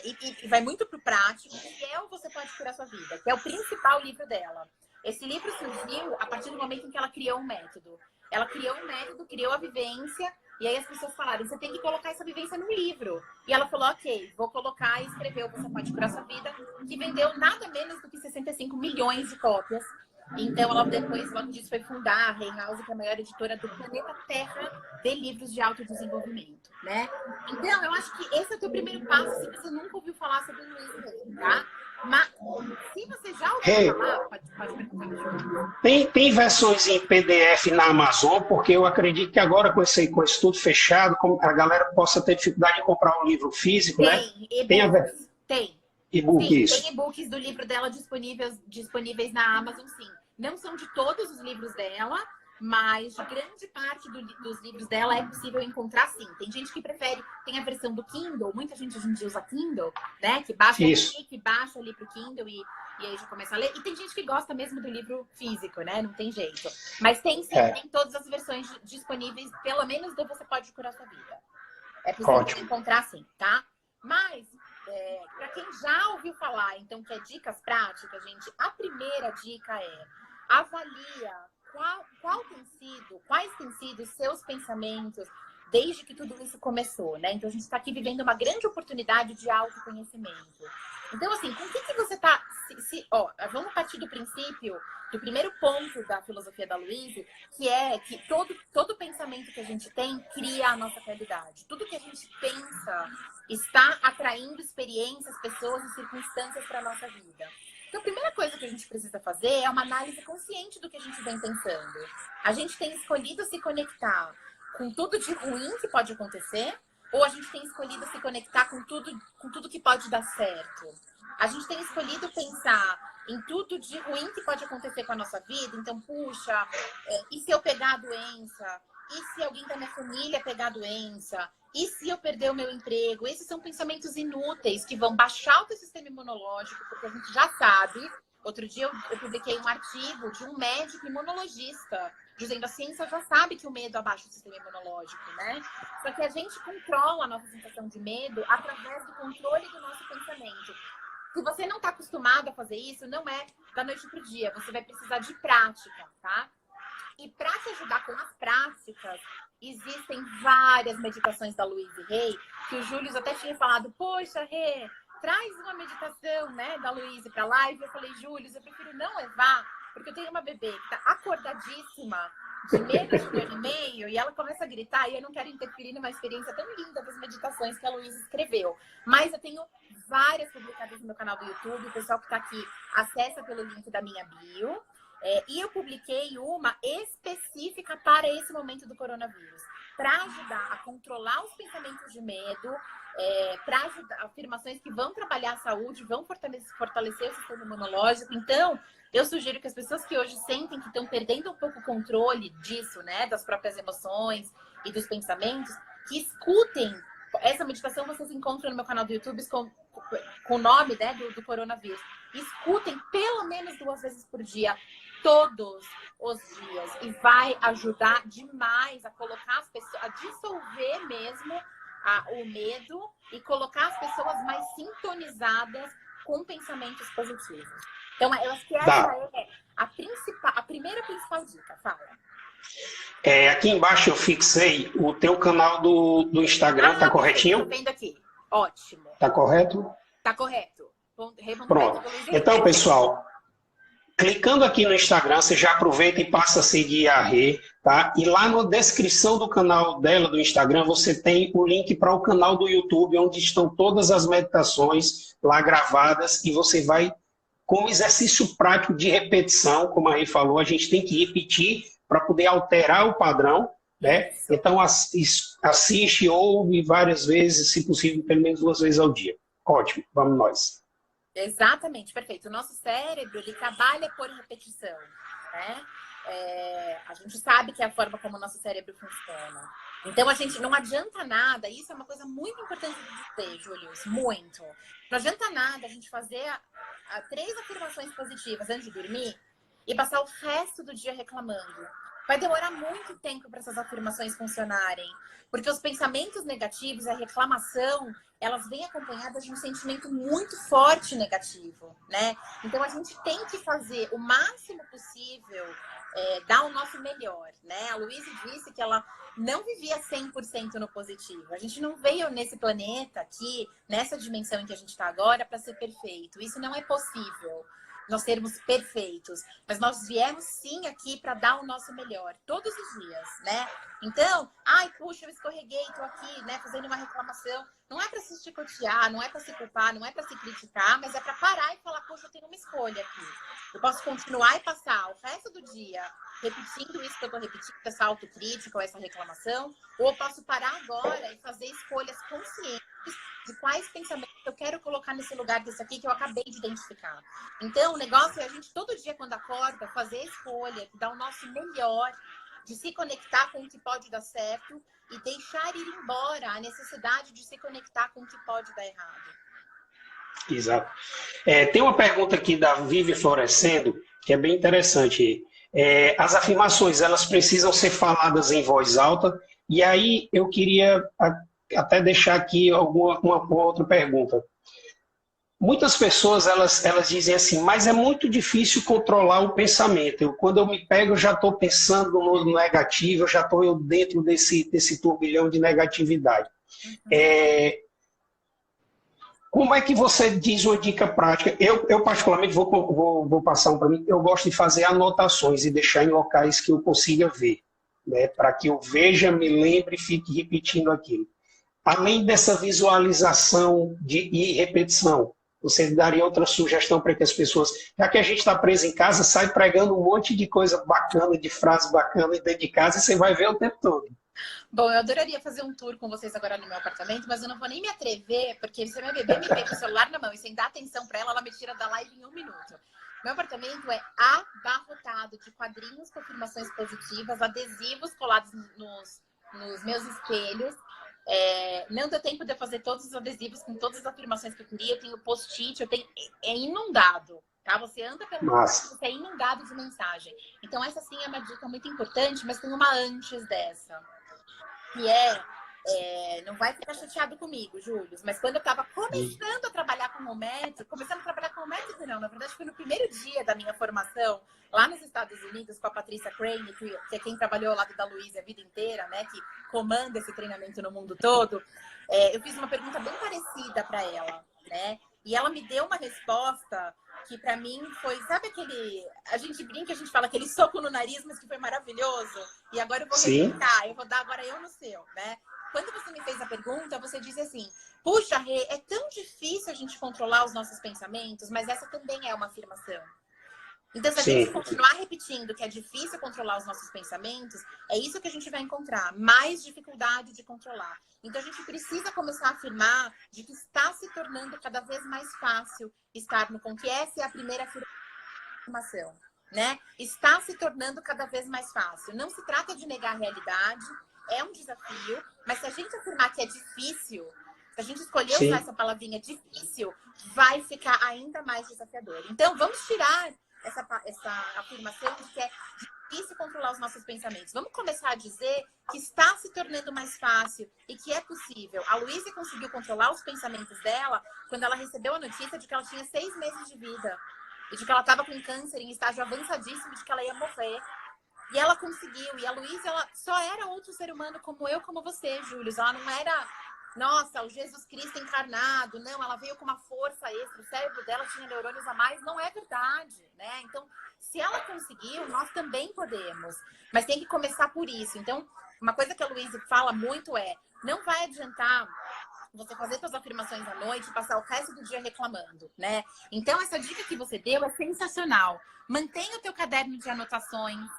e vai muito pro prático, que é o Você Pode Curar Sua Vida, que é o principal livro dela. Esse livro surgiu a partir do momento em que ela criou um método. Ela criou um método, criou a vivência, e aí as pessoas falaram, você tem que colocar essa vivência no livro. E ela falou, ok, vou colocar e escreveu Você Pode Curar Sua Vida, que vendeu nada menos do que 65 milhões de cópias. Então, ela depois, logo disso, foi fundar a Hay House, que é a maior editora do planeta Terra de livros de autodesenvolvimento, né? Então, eu acho que esse é o teu primeiro passo, se você nunca ouviu falar sobre o Louise Hay, tá? Mas, se você já ouviu falar, pode perguntar. Tem versões em PDF na Amazon, porque eu acredito que agora, com esse tudo fechado, a galera possa ter dificuldade de comprar um livro físico, né? Tem. E-book, sim, isso. Tem e-books do livro dela disponíveis na Amazon, sim. Não são de todos os livros dela, mas de grande parte dos livros dela é possível encontrar, sim. Tem gente que prefere, tem a versão do Kindle, muita gente hoje em dia usa Kindle, né? Que baixa baixa ali pro Kindle e aí já começa a ler. E tem gente que gosta mesmo do livro físico, né? Não tem jeito. Mas tem sim, tem todas as versões disponíveis, pelo menos do Você Pode Curar Sua Vida. É possível encontrar, sim, tá? Mas... para quem já ouviu falar, então, que é dicas práticas, gente, a primeira dica é avalia quais têm sido os seus pensamentos desde que tudo isso começou, né? Então, a gente está aqui vivendo uma grande oportunidade de autoconhecimento. Então, assim, com o que você está... vamos partir do princípio, do primeiro ponto da filosofia da Louise, que é que todo pensamento que a gente tem cria a nossa realidade. Tudo que a gente pensa está atraindo experiências, pessoas e circunstâncias para a nossa vida. Então, a primeira coisa que a gente precisa fazer é uma análise consciente do que a gente vem pensando. A gente tem escolhido se conectar com tudo de ruim que pode acontecer, ou a gente tem escolhido se conectar com tudo que pode dar certo? A gente tem escolhido pensar em tudo de ruim que pode acontecer com a nossa vida. Então, puxa, e se eu pegar a doença? E se alguém da minha família pegar a doença? E se eu perder o meu emprego? Esses são pensamentos inúteis que vão baixar o teu sistema imunológico, porque a gente já sabe. Outro dia eu publiquei um artigo de um médico imunologista dizendo a ciência já sabe que o medo abaixa o sistema imunológico, né? Só que a gente controla a nossa sensação de medo através do controle do nosso pensamento. Se você não está acostumado a fazer isso, não é da noite para o dia. Você vai precisar de prática, tá? E para te ajudar com as práticas, existem várias meditações da Louise Hay, que o Júlio até tinha falado, poxa, Rê, traz uma meditação, né, da Louise para a live. Eu falei, Júlio, eu prefiro não levar, porque eu tenho uma bebê que está acordadíssima, de menos de 1 ano e meio, e ela começa a gritar, e eu não quero interferir numa experiência tão linda das meditações que a Louise escreveu. Mas eu tenho várias publicadas no meu canal do YouTube, o pessoal que está aqui acessa pelo link da minha bio. E eu publiquei uma específica para esse momento do coronavírus, para ajudar a controlar os pensamentos de medo, para ajudar afirmações que vão trabalhar a saúde, vão fortalecer o sistema imunológico. Então, eu sugiro que as pessoas que hoje sentem que estão perdendo um pouco o controle disso, né, das próprias emoções e dos pensamentos, que escutem. Essa meditação vocês encontram no meu canal do YouTube com o nome, né, do coronavírus. Escutem pelo menos 2 vezes por dia, todos os dias. E vai ajudar demais a colocar as pessoas, a dissolver mesmo o medo e colocar as pessoas mais sintonizadas com pensamentos positivos. Então, eu acho que essa é a primeira principal dica. Fala. Aqui embaixo eu fixei o teu canal do Instagram, tá corretinho? Estou vendo aqui. Ótimo. Tá correto? Tá correto. Pronto. Então, pessoal, clicando aqui no Instagram, você já aproveita e passa a seguir a Rê, tá? E lá na descrição do canal dela, do Instagram, você tem o link para o canal do YouTube, onde estão todas as meditações lá gravadas, e você vai como exercício prático de repetição, como a Rê falou, a gente tem que repetir para poder alterar o padrão, né? Então, assiste, ouve várias vezes, se possível, pelo menos 2 vezes ao dia. Ótimo, vamos nós. Exatamente, perfeito. O nosso cérebro, ele trabalha por repetição, né? A gente sabe que é a forma como o nosso cérebro funciona. Então, a gente não adianta nada, isso é uma coisa muito importante de dizer, Július, muito. Não adianta nada a gente fazer 3 afirmações positivas antes de dormir e passar o resto do dia reclamando. Vai demorar muito tempo para essas afirmações funcionarem, porque os pensamentos negativos, a reclamação, elas vêm acompanhadas de um sentimento muito forte negativo, né? Então, a gente tem que fazer o máximo possível, dar o nosso melhor, né? A Luísa disse que ela não vivia 100% no positivo. A gente não veio nesse planeta aqui, nessa dimensão em que a gente está agora, para ser perfeito. Isso não é possível, nós sermos perfeitos. Mas nós viemos sim aqui para dar o nosso melhor, todos os dias, né? Então, ai, puxa, eu escorreguei, tô aqui, né, fazendo uma reclamação. Não é para se chicotear, não é para se culpar, não é para se criticar, mas é para parar e falar, poxa, eu tenho uma escolha aqui. Eu posso continuar e passar o resto do dia repetindo isso que eu tô repetindo, essa autocrítica ou essa reclamação, ou eu posso parar agora e fazer escolhas conscientes de quais pensamentos eu quero colocar nesse lugar desse aqui que eu acabei de identificar. Então, o negócio é a gente, todo dia, quando acorda, fazer a escolha, dar o nosso melhor, de se conectar com o que pode dar certo e deixar ir embora a necessidade de se conectar com o que pode dar errado. Exato. Tem uma pergunta aqui da Vivi Florescendo, que é bem interessante. As afirmações, elas precisam ser faladas em voz alta, e aí eu queria até deixar aqui uma outra pergunta. Muitas pessoas, elas dizem assim, mas é muito difícil controlar o pensamento. Quando eu me pego, eu já estou pensando no negativo, eu já estou dentro desse turbilhão de negatividade. Como é que você diz uma dica prática? Eu particularmente, vou passar um para mim, eu gosto de fazer anotações e deixar em locais que eu consiga ver, né, para que eu veja, me lembre e fique repetindo aquilo. Além dessa visualização e repetição, você daria outra sugestão para que as pessoas, já que a gente está preso em casa, sai pregando um monte de coisa bacana, de frase bacana dentro de casa e você vai ver o tempo todo. Bom, eu adoraria fazer um tour com vocês agora no meu apartamento, mas eu não vou nem me atrever, porque se a minha bebê me pega com o celular na mão e sem dar atenção para ela me tira da live em 1 minuto. Meu apartamento é abarrotado de quadrinhos com afirmações positivas, adesivos colados nos meus espelhos. Não deu tempo de eu fazer todos os adesivos com todas as afirmações que eu queria. Eu tenho post-it, é inundado, tá? Você anda pelo mundo, você é inundado de mensagem. Então essa sim é uma dica muito importante, mas tem uma antes dessa, que não vai ficar chateado comigo, Júlio, mas quando eu estava começando a trabalhar com homéopatia, não, na verdade foi no primeiro dia da minha formação lá nos Estados Unidos com a Patrícia Crane, que é quem trabalhou ao lado da Luísa a vida inteira, né, que comanda esse treinamento no mundo todo. Eu fiz uma pergunta bem parecida para ela, né, e ela me deu uma resposta que para mim foi, sabe aquele, a gente brinca, a gente fala aquele soco no nariz, mas que foi maravilhoso, e agora eu vou replicar, eu vou dar agora eu no seu, né? Quando você me fez a pergunta, você disse assim, puxa, Rê, é tão difícil a gente controlar os nossos pensamentos, mas essa também é uma afirmação. Então, se a gente continuar repetindo que é difícil controlar os nossos pensamentos, é isso que a gente vai encontrar, mais dificuldade de controlar. Então, a gente precisa começar a afirmar de que está se tornando cada vez mais fácil estar no ponto. E essa é a primeira afirmação, né? Está se tornando cada vez mais fácil. Não se trata de negar a realidade, é um desafio, mas se a gente afirmar que é difícil, se a gente escolher usar essa palavrinha difícil, vai ficar ainda mais desafiador. Então, vamos tirar essa afirmação de que é difícil controlar os nossos pensamentos. Vamos começar a dizer que está se tornando mais fácil e que é possível. A Luísa conseguiu controlar os pensamentos dela quando ela recebeu a notícia de que ela tinha 6 meses de vida e de que ela estava com câncer em estágio avançadíssimo, de que ela ia morrer. E ela conseguiu. E a Luísa, ela só era outro ser humano como eu, como você, Júlio. Ela não era, nossa, o Jesus Cristo encarnado. Não, ela veio com uma força extra. O cérebro dela tinha neurônios a mais. Não é verdade, né? Então, se ela conseguiu, nós também podemos. Mas tem que começar por isso. Então, uma coisa que a Luísa fala muito é, não vai adiantar você fazer suas afirmações à noite e passar o resto do dia reclamando, né? Então, essa dica que você deu é sensacional. Mantenha o teu caderno de anotações.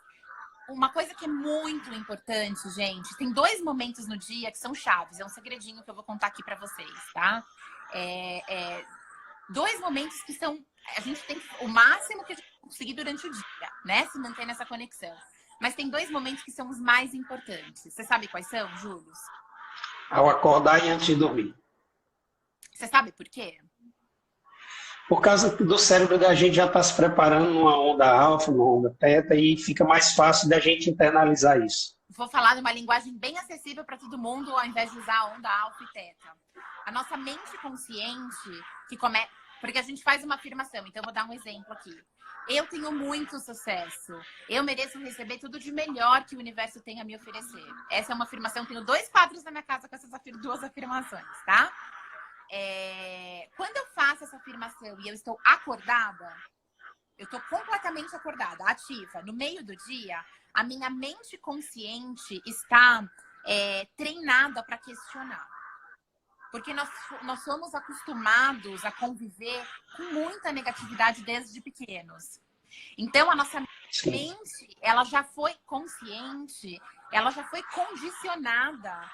Uma coisa que é muito importante, gente, tem 2 momentos no dia que são chaves. É um segredinho que eu vou contar aqui para vocês, tá? 2 momentos que são... A gente tem o máximo que a gente conseguir durante o dia, né? Se manter nessa conexão. Mas tem 2 momentos que são os mais importantes. Você sabe quais são, Júlio? Ao acordar e antes de dormir. Você sabe por quê? Por causa do cérebro da gente já está se preparando numa onda alfa, numa onda teta, e fica mais fácil da gente internalizar isso. Vou falar numa linguagem bem acessível para todo mundo, ao invés de usar a onda alfa e teta. A nossa mente consciente, porque a gente faz uma afirmação, então eu vou dar um exemplo aqui. Eu tenho muito sucesso. Eu mereço receber tudo de melhor que o universo tem a me oferecer. Essa é uma afirmação. Tenho 2 quadros na minha casa com essas 2 afirmações, tá? Quando eu faço essa afirmação e eu estou acordada, eu estou completamente acordada, ativa. No meio do dia, a minha mente consciente está treinada para questionar. Porque nós somos acostumados a conviver com muita negatividade desde pequenos. Então, a nossa mente, ela já foi consciente, ela já foi condicionada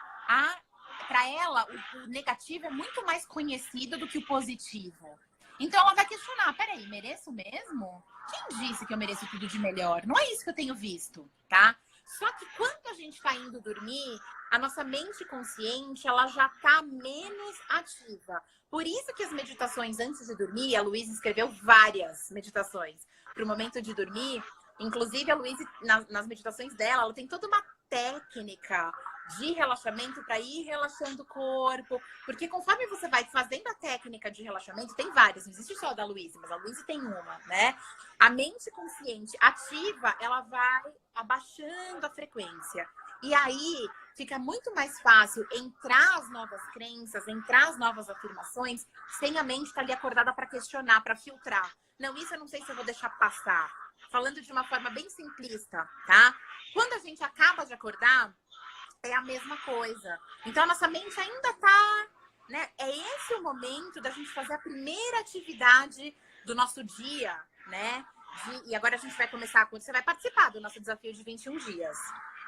para ela, o negativo é muito mais conhecido do que o positivo. Então, ela vai questionar, peraí, mereço mesmo? Quem disse que eu mereço tudo de melhor? Não é isso que eu tenho visto, tá? Só que quando a gente está indo dormir, a nossa mente consciente, ela já está menos ativa. Por isso que as meditações antes de dormir, a Luísa escreveu várias meditações para o momento de dormir. Inclusive, a Luísa, nas meditações dela, ela tem toda uma técnica de relaxamento para ir relaxando o corpo. Porque conforme você vai fazendo a técnica de relaxamento, tem várias, não existe só a da Luísa, mas a Luísa tem uma, né? A mente consciente ativa, ela vai abaixando a frequência. E aí fica muito mais fácil entrar as novas crenças, entrar as novas afirmações, sem a mente estar ali acordada para questionar, para filtrar. Não, isso eu não sei se eu vou deixar passar. Falando de uma forma bem simplista, tá? Quando a gente acaba de acordar, é a mesma coisa. Então, a nossa mente ainda tá, né? É esse o momento da gente fazer a primeira atividade do nosso dia, né? E agora a gente vai começar, quando você vai participar do nosso desafio de 21 dias,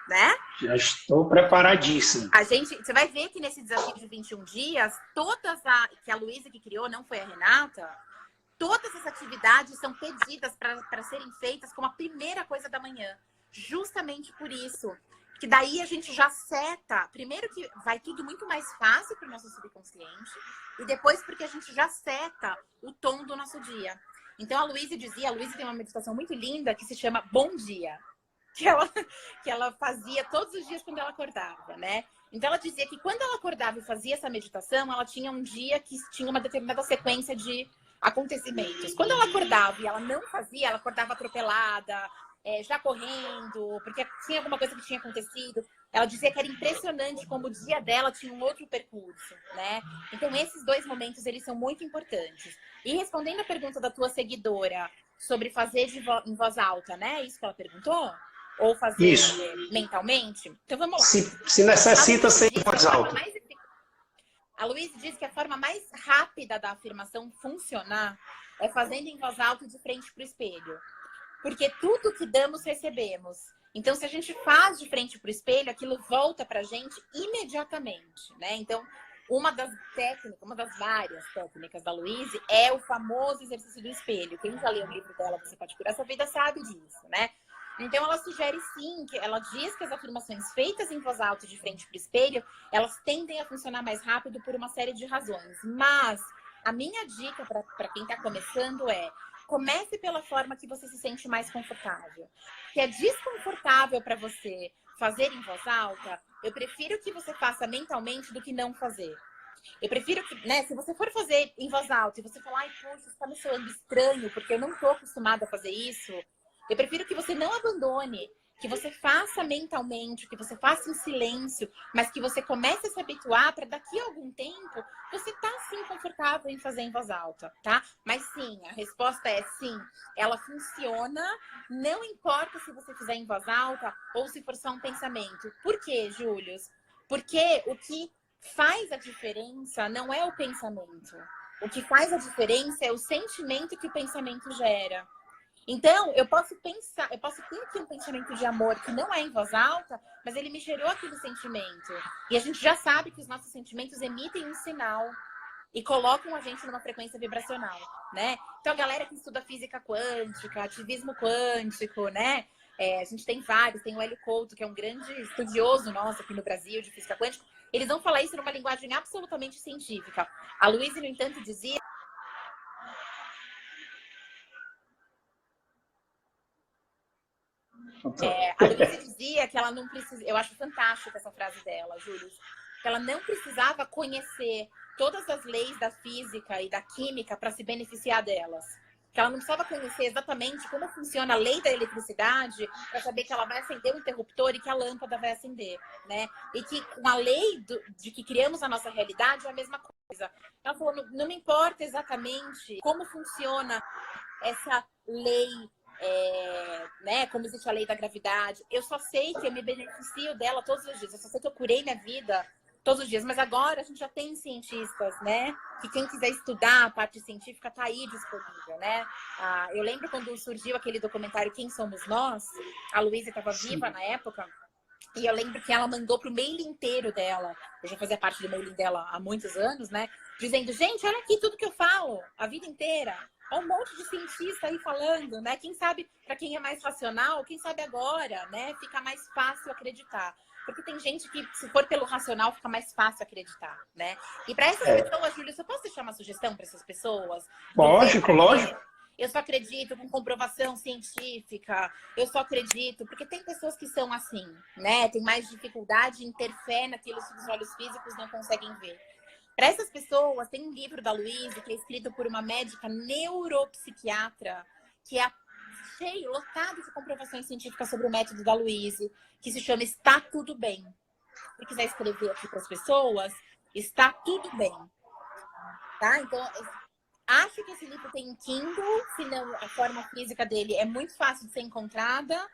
né? Já estou preparadíssimo. Você vai ver que nesse desafio de 21 dias, que a Luísa que criou, não foi a Renata, todas as atividades são pedidas para serem feitas como a primeira coisa da manhã. Justamente por isso. Que daí a gente já seta, primeiro que vai tudo muito mais fácil para o nosso subconsciente, e depois porque a gente já seta o tom do nosso dia. Então a Luísa tem uma meditação muito linda que se chama Bom Dia, que ela fazia todos os dias quando ela acordava, né? Então ela dizia que quando ela acordava e fazia essa meditação, ela tinha um dia que tinha uma determinada sequência de acontecimentos. Quando ela acordava e ela não fazia, ela acordava atropelada, já correndo, porque tinha alguma coisa que tinha acontecido. Ela dizia que era impressionante como o dia dela tinha um outro percurso, né? Então, esses 2 momentos, eles são muito importantes. E respondendo a pergunta da tua seguidora sobre fazer em voz alta, né? Isso que ela perguntou? Ou fazer mentalmente? Então, vamos lá. Se necessita ser em voz alta. A Luísa diz que a forma mais rápida da afirmação funcionar é fazendo em voz alta de frente para o espelho. Porque tudo que damos, recebemos. Então, se a gente faz de frente para o espelho, aquilo volta para a gente imediatamente, né? Então, uma das várias técnicas da Luísa é o famoso exercício do espelho. Quem já leu o livro dela, Você Pode Curar Sua Vida, sabe disso, né? Então, ela sugere sim, ela diz que as afirmações feitas em voz alta de frente para o espelho, elas tendem a funcionar mais rápido por uma série de razões. Mas a minha dica para quem está começando é: comece pela forma que você se sente mais confortável. Se é desconfortável para você fazer em voz alta, eu prefiro que você faça mentalmente do que não fazer. Eu prefiro que, né, se você for fazer em voz alta e você falar, ai, poxa, isso tá me soando estranho, porque eu não tô acostumada a fazer isso, eu prefiro que você não abandone, que você faça mentalmente, que você faça em silêncio, mas que você comece a se habituar para daqui a algum tempo você tá sim confortável em fazer em voz alta, tá? Mas sim, a resposta é sim, ela funciona, não importa se você fizer em voz alta ou se for só um pensamento. Por quê, Július? Porque o que faz a diferença não é o pensamento. O que faz a diferença é o sentimento que o pensamento gera. Então, eu posso pensar, eu posso ter aqui um pensamento de amor que não é em voz alta, mas ele me gerou aquele sentimento. E a gente já sabe que os nossos sentimentos emitem um sinal e colocam a gente numa frequência vibracional, né? Então, a galera que estuda física quântica, ativismo quântico, né? A gente tem vários, tem o Hélio Couto, que é um grande estudioso nosso aqui no Brasil de física quântica. Eles vão falar isso numa linguagem absolutamente científica. A Luísa, no entanto, dizia... a Luísa dizia que ela não precisa... Eu acho fantástica essa frase dela, Júlio. Que ela não precisava conhecer todas as leis da física e da química para se beneficiar delas. Que ela não precisava conhecer exatamente como funciona a lei da eletricidade para saber que ela vai acender o interruptor e que a lâmpada vai acender, né? E que com a lei de que criamos a nossa realidade é a mesma coisa. Ela falou, não me importa exatamente como funciona essa lei, né? Como existe a lei da gravidade. Eu só sei que eu me beneficio dela todos os dias. Eu só sei que eu curei minha vida todos os dias. Mas agora a gente já tem cientistas, né? Que quem quiser estudar a parte científica está aí disponível, né? Eu lembro quando surgiu aquele documentário Quem Somos Nós, a Luísa estava viva na época, e eu lembro que ela mandou pro mail inteiro dela, eu já fazia parte do mailing dela há muitos anos, né? Dizendo, gente, olha aqui tudo que eu falo, a vida inteira. Olha um monte de cientista aí falando, né? Quem sabe, para quem é mais racional, quem sabe agora, né? Fica mais fácil acreditar. Porque tem gente que, se for pelo racional, fica mais fácil acreditar, né? E para essas pessoas, Júlio, você pode deixar uma sugestão para essas pessoas? Lógico, lógico. Eu só acredito com comprovação científica, eu só acredito, porque tem pessoas que são assim, né? Tem mais dificuldade em ter fé naquilo que os olhos físicos não conseguem ver. Para essas pessoas, tem um livro da Luísa, que é escrito por uma médica neuropsiquiatra, que é cheio, lotado de comprovações científicas sobre o método da Luísa, que se chama Está Tudo Bem. Se quiser escrever aqui para as pessoas, Está Tudo Bem. Tá? Então, acho que esse livro tem em Kindle, senão a forma física dele é muito fácil de ser encontrada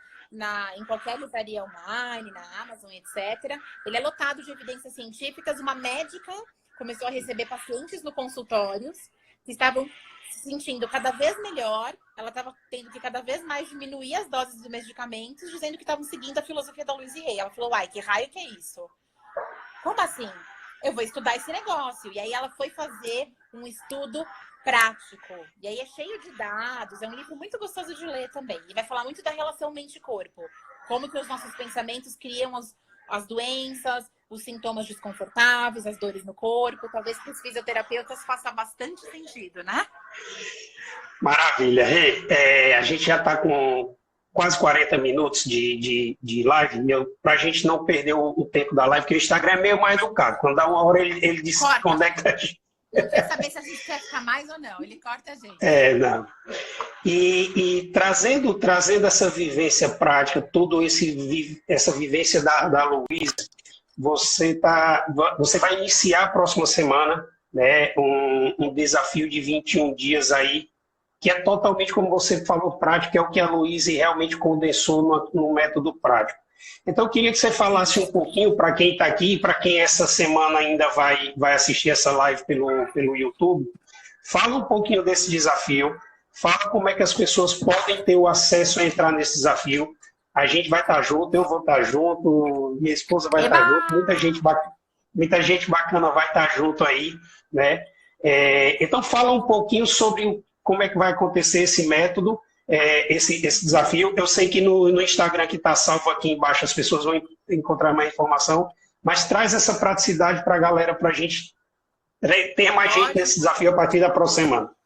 em qualquer livraria online, na Amazon, etc. Ele é lotado de evidências científicas. Uma médica começou a receber pacientes no consultórios que estavam se sentindo cada vez melhor. Ela estava tendo que cada vez mais diminuir as doses de medicamentos, dizendo que estavam seguindo a filosofia da Louise Hay. Ela falou, uai, que raio que é isso? Como assim? Eu vou estudar esse negócio. E aí ela foi fazer um estudo prático. E aí é cheio de dados, é um livro muito gostoso de ler também. E vai falar muito da relação mente-corpo. Como que os nossos pensamentos criam as doenças, os sintomas desconfortáveis, as dores no corpo. Talvez para os fisioterapeutas faça bastante sentido, né? Maravilha. A gente já está com quase 40 minutos de live, para a gente não perder o tempo da live, porque o Instagram é meio mais educado. Quando dá uma hora, ele desconecta a gente. Ele quer saber se a gente quer ficar mais ou não. Ele corta a gente. Não. E trazendo essa vivência prática, toda essa vivência da Luísa, você vai iniciar a próxima semana, né, um desafio de 21 dias aí, que é totalmente, como você falou, prático, é o que a Luísa realmente condensou no método prático. Então, eu queria que você falasse um pouquinho para quem está aqui, para quem essa semana ainda vai assistir essa live pelo YouTube. Fala um pouquinho desse desafio, fala como é que as pessoas podem ter o acesso a entrar nesse desafio. A gente vai estar junto, eu vou estar junto, minha esposa vai estar junto, muita gente bacana vai estar junto aí, né? Então, fala um pouquinho sobre como é que vai acontecer esse método, esse desafio. Eu sei que no Instagram, que está salvo aqui embaixo, as pessoas vão encontrar mais informação, mas traz essa praticidade para a galera, para a gente ter mais gente nesse desafio a partir da próxima semana.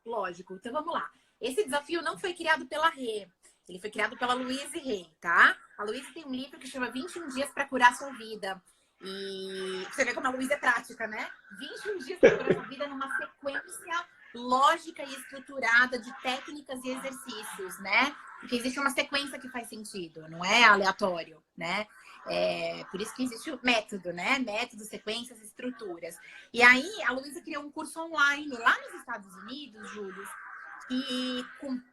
Lógico. Então, vamos lá. Esse desafio não foi criado pela Rê, ele foi criado pela Louise Hay, tá? A Louise tem um livro que chama 21 Dias para Curar a Sua Vida. E você vê como a Louise é prática, né? 21 dias para curar a sua vida numa sequência lógica e estruturada de técnicas e exercícios, né? Porque existe uma sequência que faz sentido, não é aleatório, né? Por isso que existe o método, né? Método, sequências, estruturas. E aí, a Luísa criou um curso online lá nos Estados Unidos, Júlio, e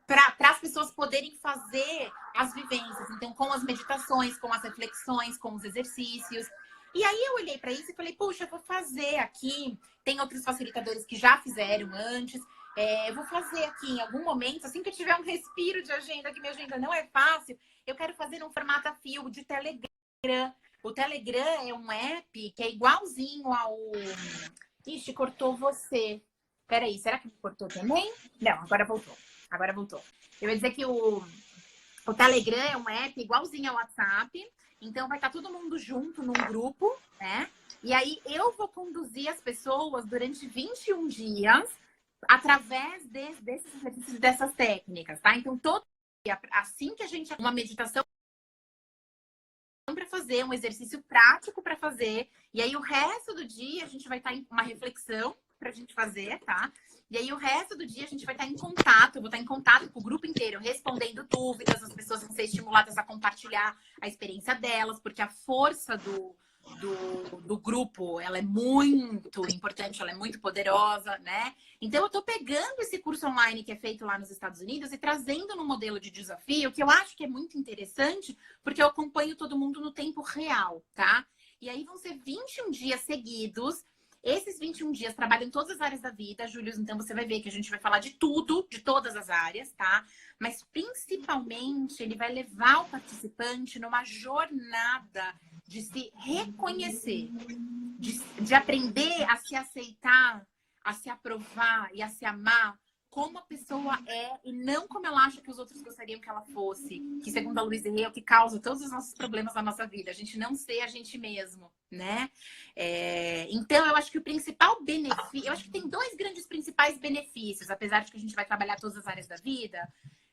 para as pessoas poderem fazer as vivências. Então, com as meditações, com as reflexões, com os exercícios. E aí eu olhei para isso e falei, puxa, eu vou fazer aqui. Tem outros facilitadores que já fizeram antes. Eu vou fazer aqui em algum momento, assim que eu tiver um respiro de agenda, que minha agenda não é fácil, eu quero fazer num formato a fio de Telegram. O Telegram é um app que é igualzinho ao... Ixi, cortou você. Peraí, será que me cortou também? Não, agora voltou. Agora voltou. Eu ia dizer que o Telegram é um app igualzinho ao WhatsApp. Então, vai estar todo mundo junto num grupo, né? E aí, eu vou conduzir as pessoas durante 21 dias através desses exercícios, dessas técnicas, tá? Então, todo dia, assim que a gente... Uma meditação para fazer, um exercício prático para fazer. E aí, o resto do dia, a gente vai estar em uma reflexão para a gente fazer, tá? E aí, o resto do dia, a gente vai estar em contato. Eu vou estar em contato com o grupo inteiro, respondendo dúvidas. As pessoas vão ser estimuladas a compartilhar a experiência delas, porque a força do grupo, ela é muito importante, ela é muito poderosa, né? Então, eu tô pegando esse curso online que é feito lá nos Estados Unidos e trazendo no modelo de desafio, que eu acho que é muito interessante, porque eu acompanho todo mundo no tempo real, tá? E aí vão ser 21 dias seguidos. Esses 21 dias trabalham em todas as áreas da vida, Júlio, então você vai ver que a gente vai falar de tudo, de todas as áreas, tá? Mas principalmente ele vai levar o participante numa jornada de se reconhecer, de aprender a se aceitar, a se aprovar e a se amar como a pessoa é e não como ela acha que os outros gostariam que ela fosse. Que, segundo a Louise Hay, é o que causa todos os nossos problemas na nossa vida. A gente não ser a gente mesmo, né? Então, eu acho que o principal benefício... Eu acho que tem dois grandes principais benefícios, apesar de que a gente vai trabalhar todas as áreas da vida.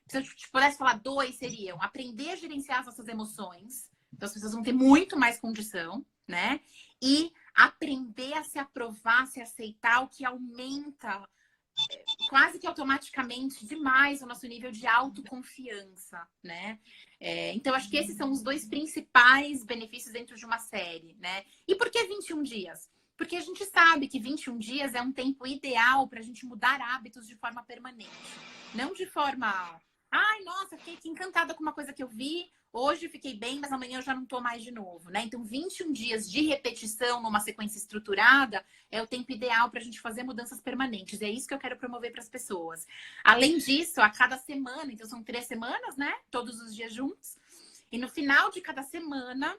Se eu pudesse falar dois, seriam aprender a gerenciar as nossas emoções. Então, as pessoas vão ter muito mais condição, né? E aprender a se aprovar, se aceitar, o que aumenta quase que automaticamente demais o nosso nível de autoconfiança, né? Então, acho que esses são os dois principais benefícios dentro de uma série, né? E por que 21 dias? Porque a gente sabe que 21 dias é um tempo ideal para a gente mudar hábitos de forma permanente. Não de forma... Ai, nossa, fiquei aqui encantada com uma coisa que eu vi. Hoje eu fiquei bem, mas amanhã eu já não tô mais de novo, né? Então, 21 dias de repetição numa sequência estruturada é o tempo ideal para a gente fazer mudanças permanentes. E é isso que eu quero promover para as pessoas. Além disso, a cada semana, então são 3 semanas, né? Todos os dias juntos. E no final de cada semana,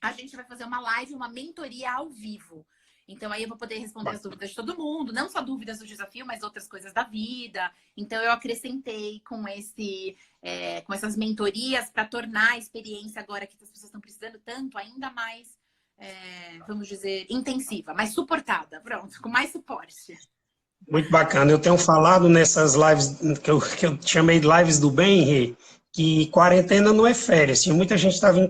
a gente vai fazer uma live, uma mentoria ao vivo. Então, aí eu vou poder responder as dúvidas de todo mundo, não só dúvidas do desafio, mas outras coisas da vida. Então, eu acrescentei com essas mentorias para tornar a experiência agora que as pessoas estão precisando tanto, ainda mais, vamos dizer, intensiva, mais suportada. Pronto, com mais suporte. Muito bacana. Eu tenho falado nessas lives, que eu chamei de lives do bem, Rê, que quarentena não é férias. Tinha muita gente que estava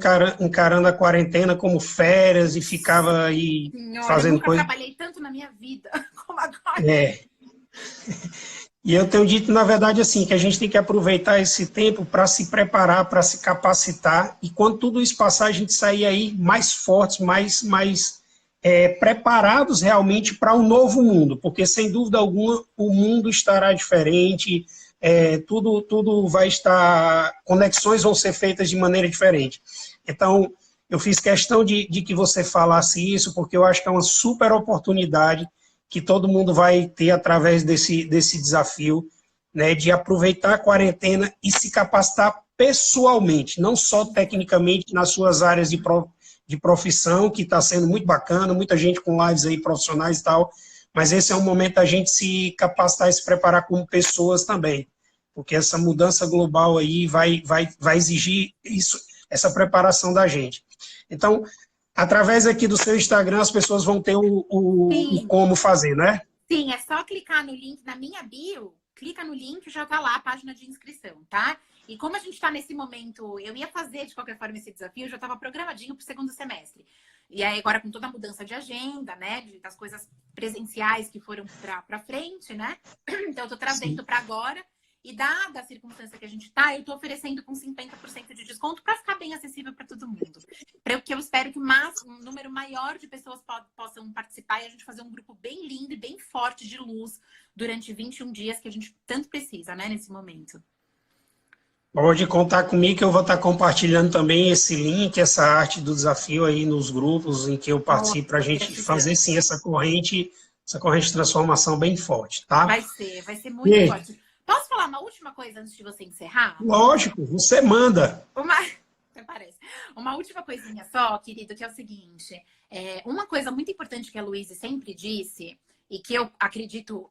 encarando a quarentena como férias e ficava aí Senhora, eu fazendo nunca coisa. trabalhei tanto na minha vida como agora. É. E eu tenho dito, na verdade, assim, que a gente tem que aproveitar esse tempo para se preparar, para se capacitar, e quando tudo isso passar, a gente sair aí mais fortes, mais preparados realmente para um novo mundo, porque, sem dúvida alguma, o mundo estará diferente, tudo vai estar... Conexões vão ser feitas de maneira diferente. Então, eu fiz questão de que você falasse isso, porque eu acho que é uma super oportunidade que todo mundo vai ter através desse desafio, né, de aproveitar a quarentena e se capacitar pessoalmente, não só tecnicamente nas suas áreas de profissão, que está sendo muito bacana, muita gente com lives aí profissionais e tal, mas esse é um momento da gente se capacitar e se preparar como pessoas também, porque essa mudança global aí vai exigir isso, essa preparação da gente. Então, através aqui do seu Instagram, as pessoas vão ter o como fazer, né? Sim, é só clicar no link na minha bio, clica no link e já tá lá a página de inscrição, tá? E como a gente tá nesse momento, eu ia fazer de qualquer forma esse desafio, eu já tava programadinho pro segundo semestre. E aí agora com toda a mudança de agenda, né, das coisas presenciais que foram pra frente, né? Então eu tô trazendo para agora. E dada a circunstância que a gente tá, eu tô oferecendo com 50% de desconto para ficar bem acessível para todo mundo. Porque eu espero que um número maior de pessoas possam participar e a gente fazer um grupo bem lindo e bem forte de luz durante 21 dias que a gente tanto precisa, né, nesse momento. Pode contar comigo que eu vou estar compartilhando também esse link, essa arte do desafio aí nos grupos em que eu Nossa, participo para a gente fazer gratidão. sim essa corrente de transformação bem forte, tá? Vai ser muito E, forte. Posso falar uma última coisa antes de você encerrar? lógico, você manda. Uma, até parece. Uma última coisinha só, querido, que é o seguinte. Uma coisa muito importante que a Luísa sempre disse, e que eu acredito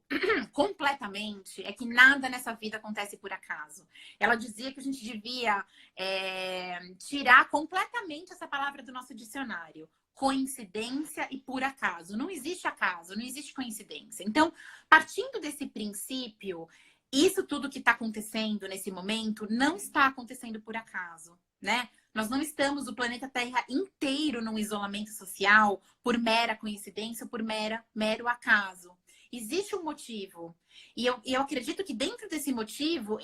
completamente, é que nada nessa vida acontece por acaso. Ela dizia que a gente devia tirar completamente essa palavra do nosso dicionário. Coincidência e por acaso. Não existe acaso, não existe coincidência. Então, partindo desse princípio, isso tudo que está acontecendo nesse momento não está acontecendo por acaso, né? Nós não estamos, o planeta Terra inteiro, num isolamento social por mera coincidência ou por mero acaso. Existe um motivo. E eu acredito que dentro desse motivo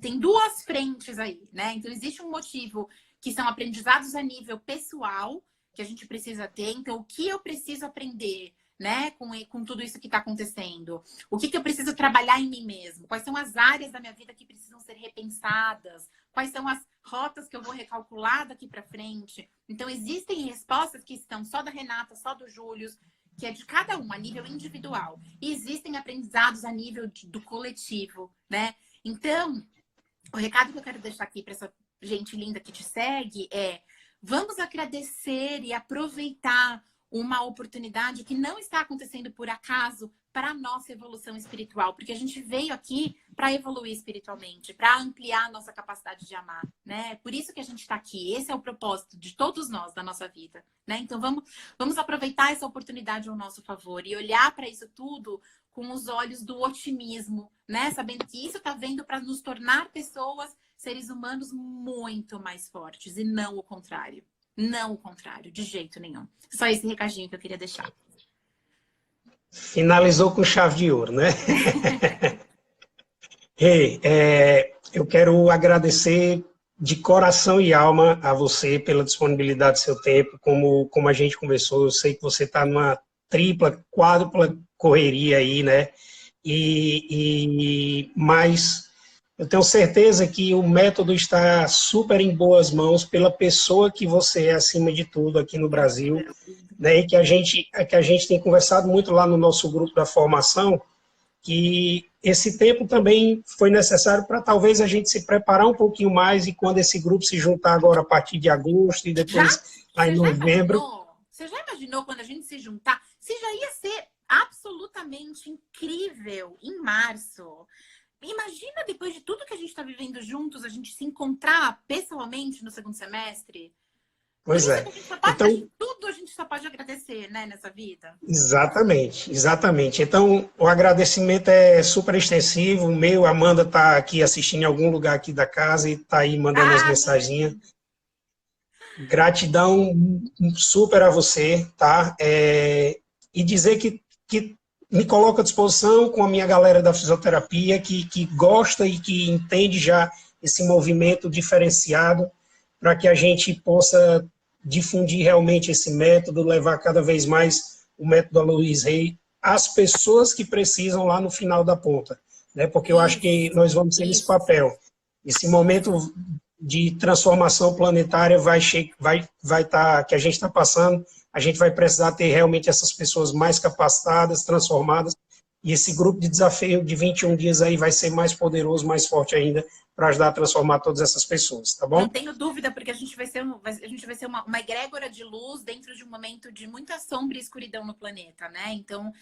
tem duas frentes aí, né? Então, existe um motivo que são aprendizados a nível pessoal, que a gente precisa ter. Então, o que eu preciso aprender, né, com tudo isso que está acontecendo? O que eu preciso trabalhar em mim mesmo? Quais são as áreas da minha vida que precisam ser repensadas? Quais são as rotas que eu vou recalcular daqui para frente? Então, existem respostas que estão só da Renata, só do Júlio, que é de cada um, a nível individual. E existem aprendizados a nível do coletivo, né? Então, o recado que eu quero deixar aqui para essa gente linda que te segue é: vamos agradecer e aproveitar uma oportunidade que não está acontecendo por acaso para a nossa evolução espiritual, porque a gente veio aqui para evoluir espiritualmente, para ampliar a nossa capacidade de amar, né? Por isso que a gente está aqui. Esse é o propósito de todos nós, da nossa vida, né? Então vamos aproveitar essa oportunidade ao nosso favor e olhar para isso tudo com os olhos do otimismo, né? Sabendo que isso está vindo para nos tornar pessoas, seres humanos muito mais fortes e não o contrário. Não o contrário, de jeito nenhum. Só esse recadinho que eu queria deixar. Finalizou com chave de ouro, né? Ei, eu quero agradecer de coração e alma a você pela disponibilidade do seu tempo. Como a gente conversou, eu sei que você está numa tripla, quádrupla correria aí, né? Mas eu tenho certeza que o método está super em boas mãos pela pessoa que você é, acima de tudo, aqui no Brasil, né? E que a gente tem conversado muito lá no nosso grupo da formação, que esse tempo também foi necessário para talvez a gente se preparar um pouquinho mais, e quando esse grupo se juntar agora a partir de agosto e depois lá em novembro. Você já imaginou quando a gente se juntar? Se já ia ser absolutamente incrível em março. Imagina, depois de tudo que a gente está vivendo juntos, a gente se encontrar pessoalmente no segundo semestre. Pois é. Então, tudo a gente só pode agradecer, né, nessa vida. Exatamente, exatamente. Então, o agradecimento é super extensivo. O meu, a Amanda está aqui assistindo em algum lugar aqui da casa e está aí mandando as mensagens. Gratidão super a você, tá? E dizer que me coloco à disposição com a minha galera da fisioterapia, que gosta e que entende já esse movimento diferenciado, para que a gente possa difundir realmente esse método, levar cada vez mais o método Aloysio Rey às pessoas que precisam lá no final da ponta, né? Porque eu acho que nós vamos ter esse papel. Esse momento de transformação planetária que a gente está passando, a gente vai precisar ter realmente essas pessoas mais capacitadas, transformadas, e esse grupo de desafio de 21 dias aí vai ser mais poderoso, mais forte ainda, para ajudar a transformar todas essas pessoas, tá bom? Não tenho dúvida, porque a gente vai ser uma egrégora de luz dentro de um momento de muita sombra e escuridão no planeta, né? Então,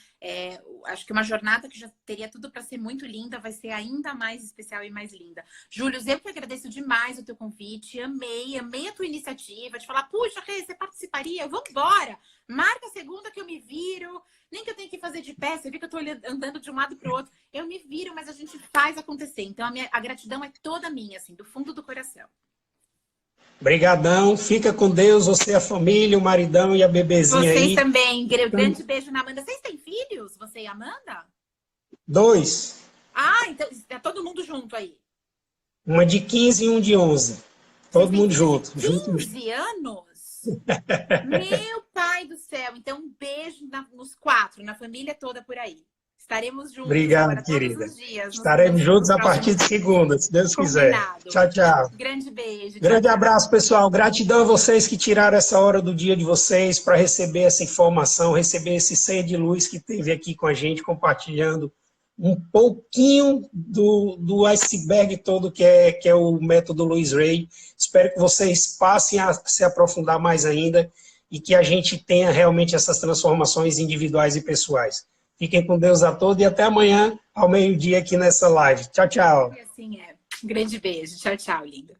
acho que uma jornada que já teria tudo para ser muito linda vai ser ainda mais especial e mais linda. Júlio, eu que agradeço demais o teu convite, amei a tua iniciativa de falar, puxa, Rê, você participaria? Vamos embora! Marca a segunda que eu me viro, nem que eu tenha que fazer de pé, você vê que eu tô andando de um lado para o outro, eu me viro, mas a gente faz acontecer. Então, a gratidão é toda minha, assim, do fundo do coração. Obrigadão, fica com Deus, você, a família, o maridão e a bebezinha aí. Vocês também, grande beijo na Amanda. Vocês têm filhos, você e a Amanda? 2. Ah, então é todo mundo junto aí. Uma de 15 e um de 11. Todo mundo junto. 15 anos? Meu pai do céu. Então, um beijo nos 4, na família toda por aí. Estaremos juntos Obrigado, agora querida. todos os dias. Estaremos juntos a partir de segunda, se Deus quiser. Combinado. Tchau, tchau. Grande beijo. Grande Tchau, tchau. abraço, pessoal. Gratidão a vocês que tiraram essa hora do dia de vocês para receber essa informação, receber esse ser de luz que esteve aqui com a gente, compartilhando um pouquinho do iceberg todo que é o método Louis Hay. Espero que vocês passem a se aprofundar mais ainda e que a gente tenha realmente essas transformações individuais e pessoais. Fiquem com Deus a todos e até amanhã, ao meio-dia, aqui nessa live. Tchau, tchau. E assim é. Grande beijo. Tchau, tchau, lindo.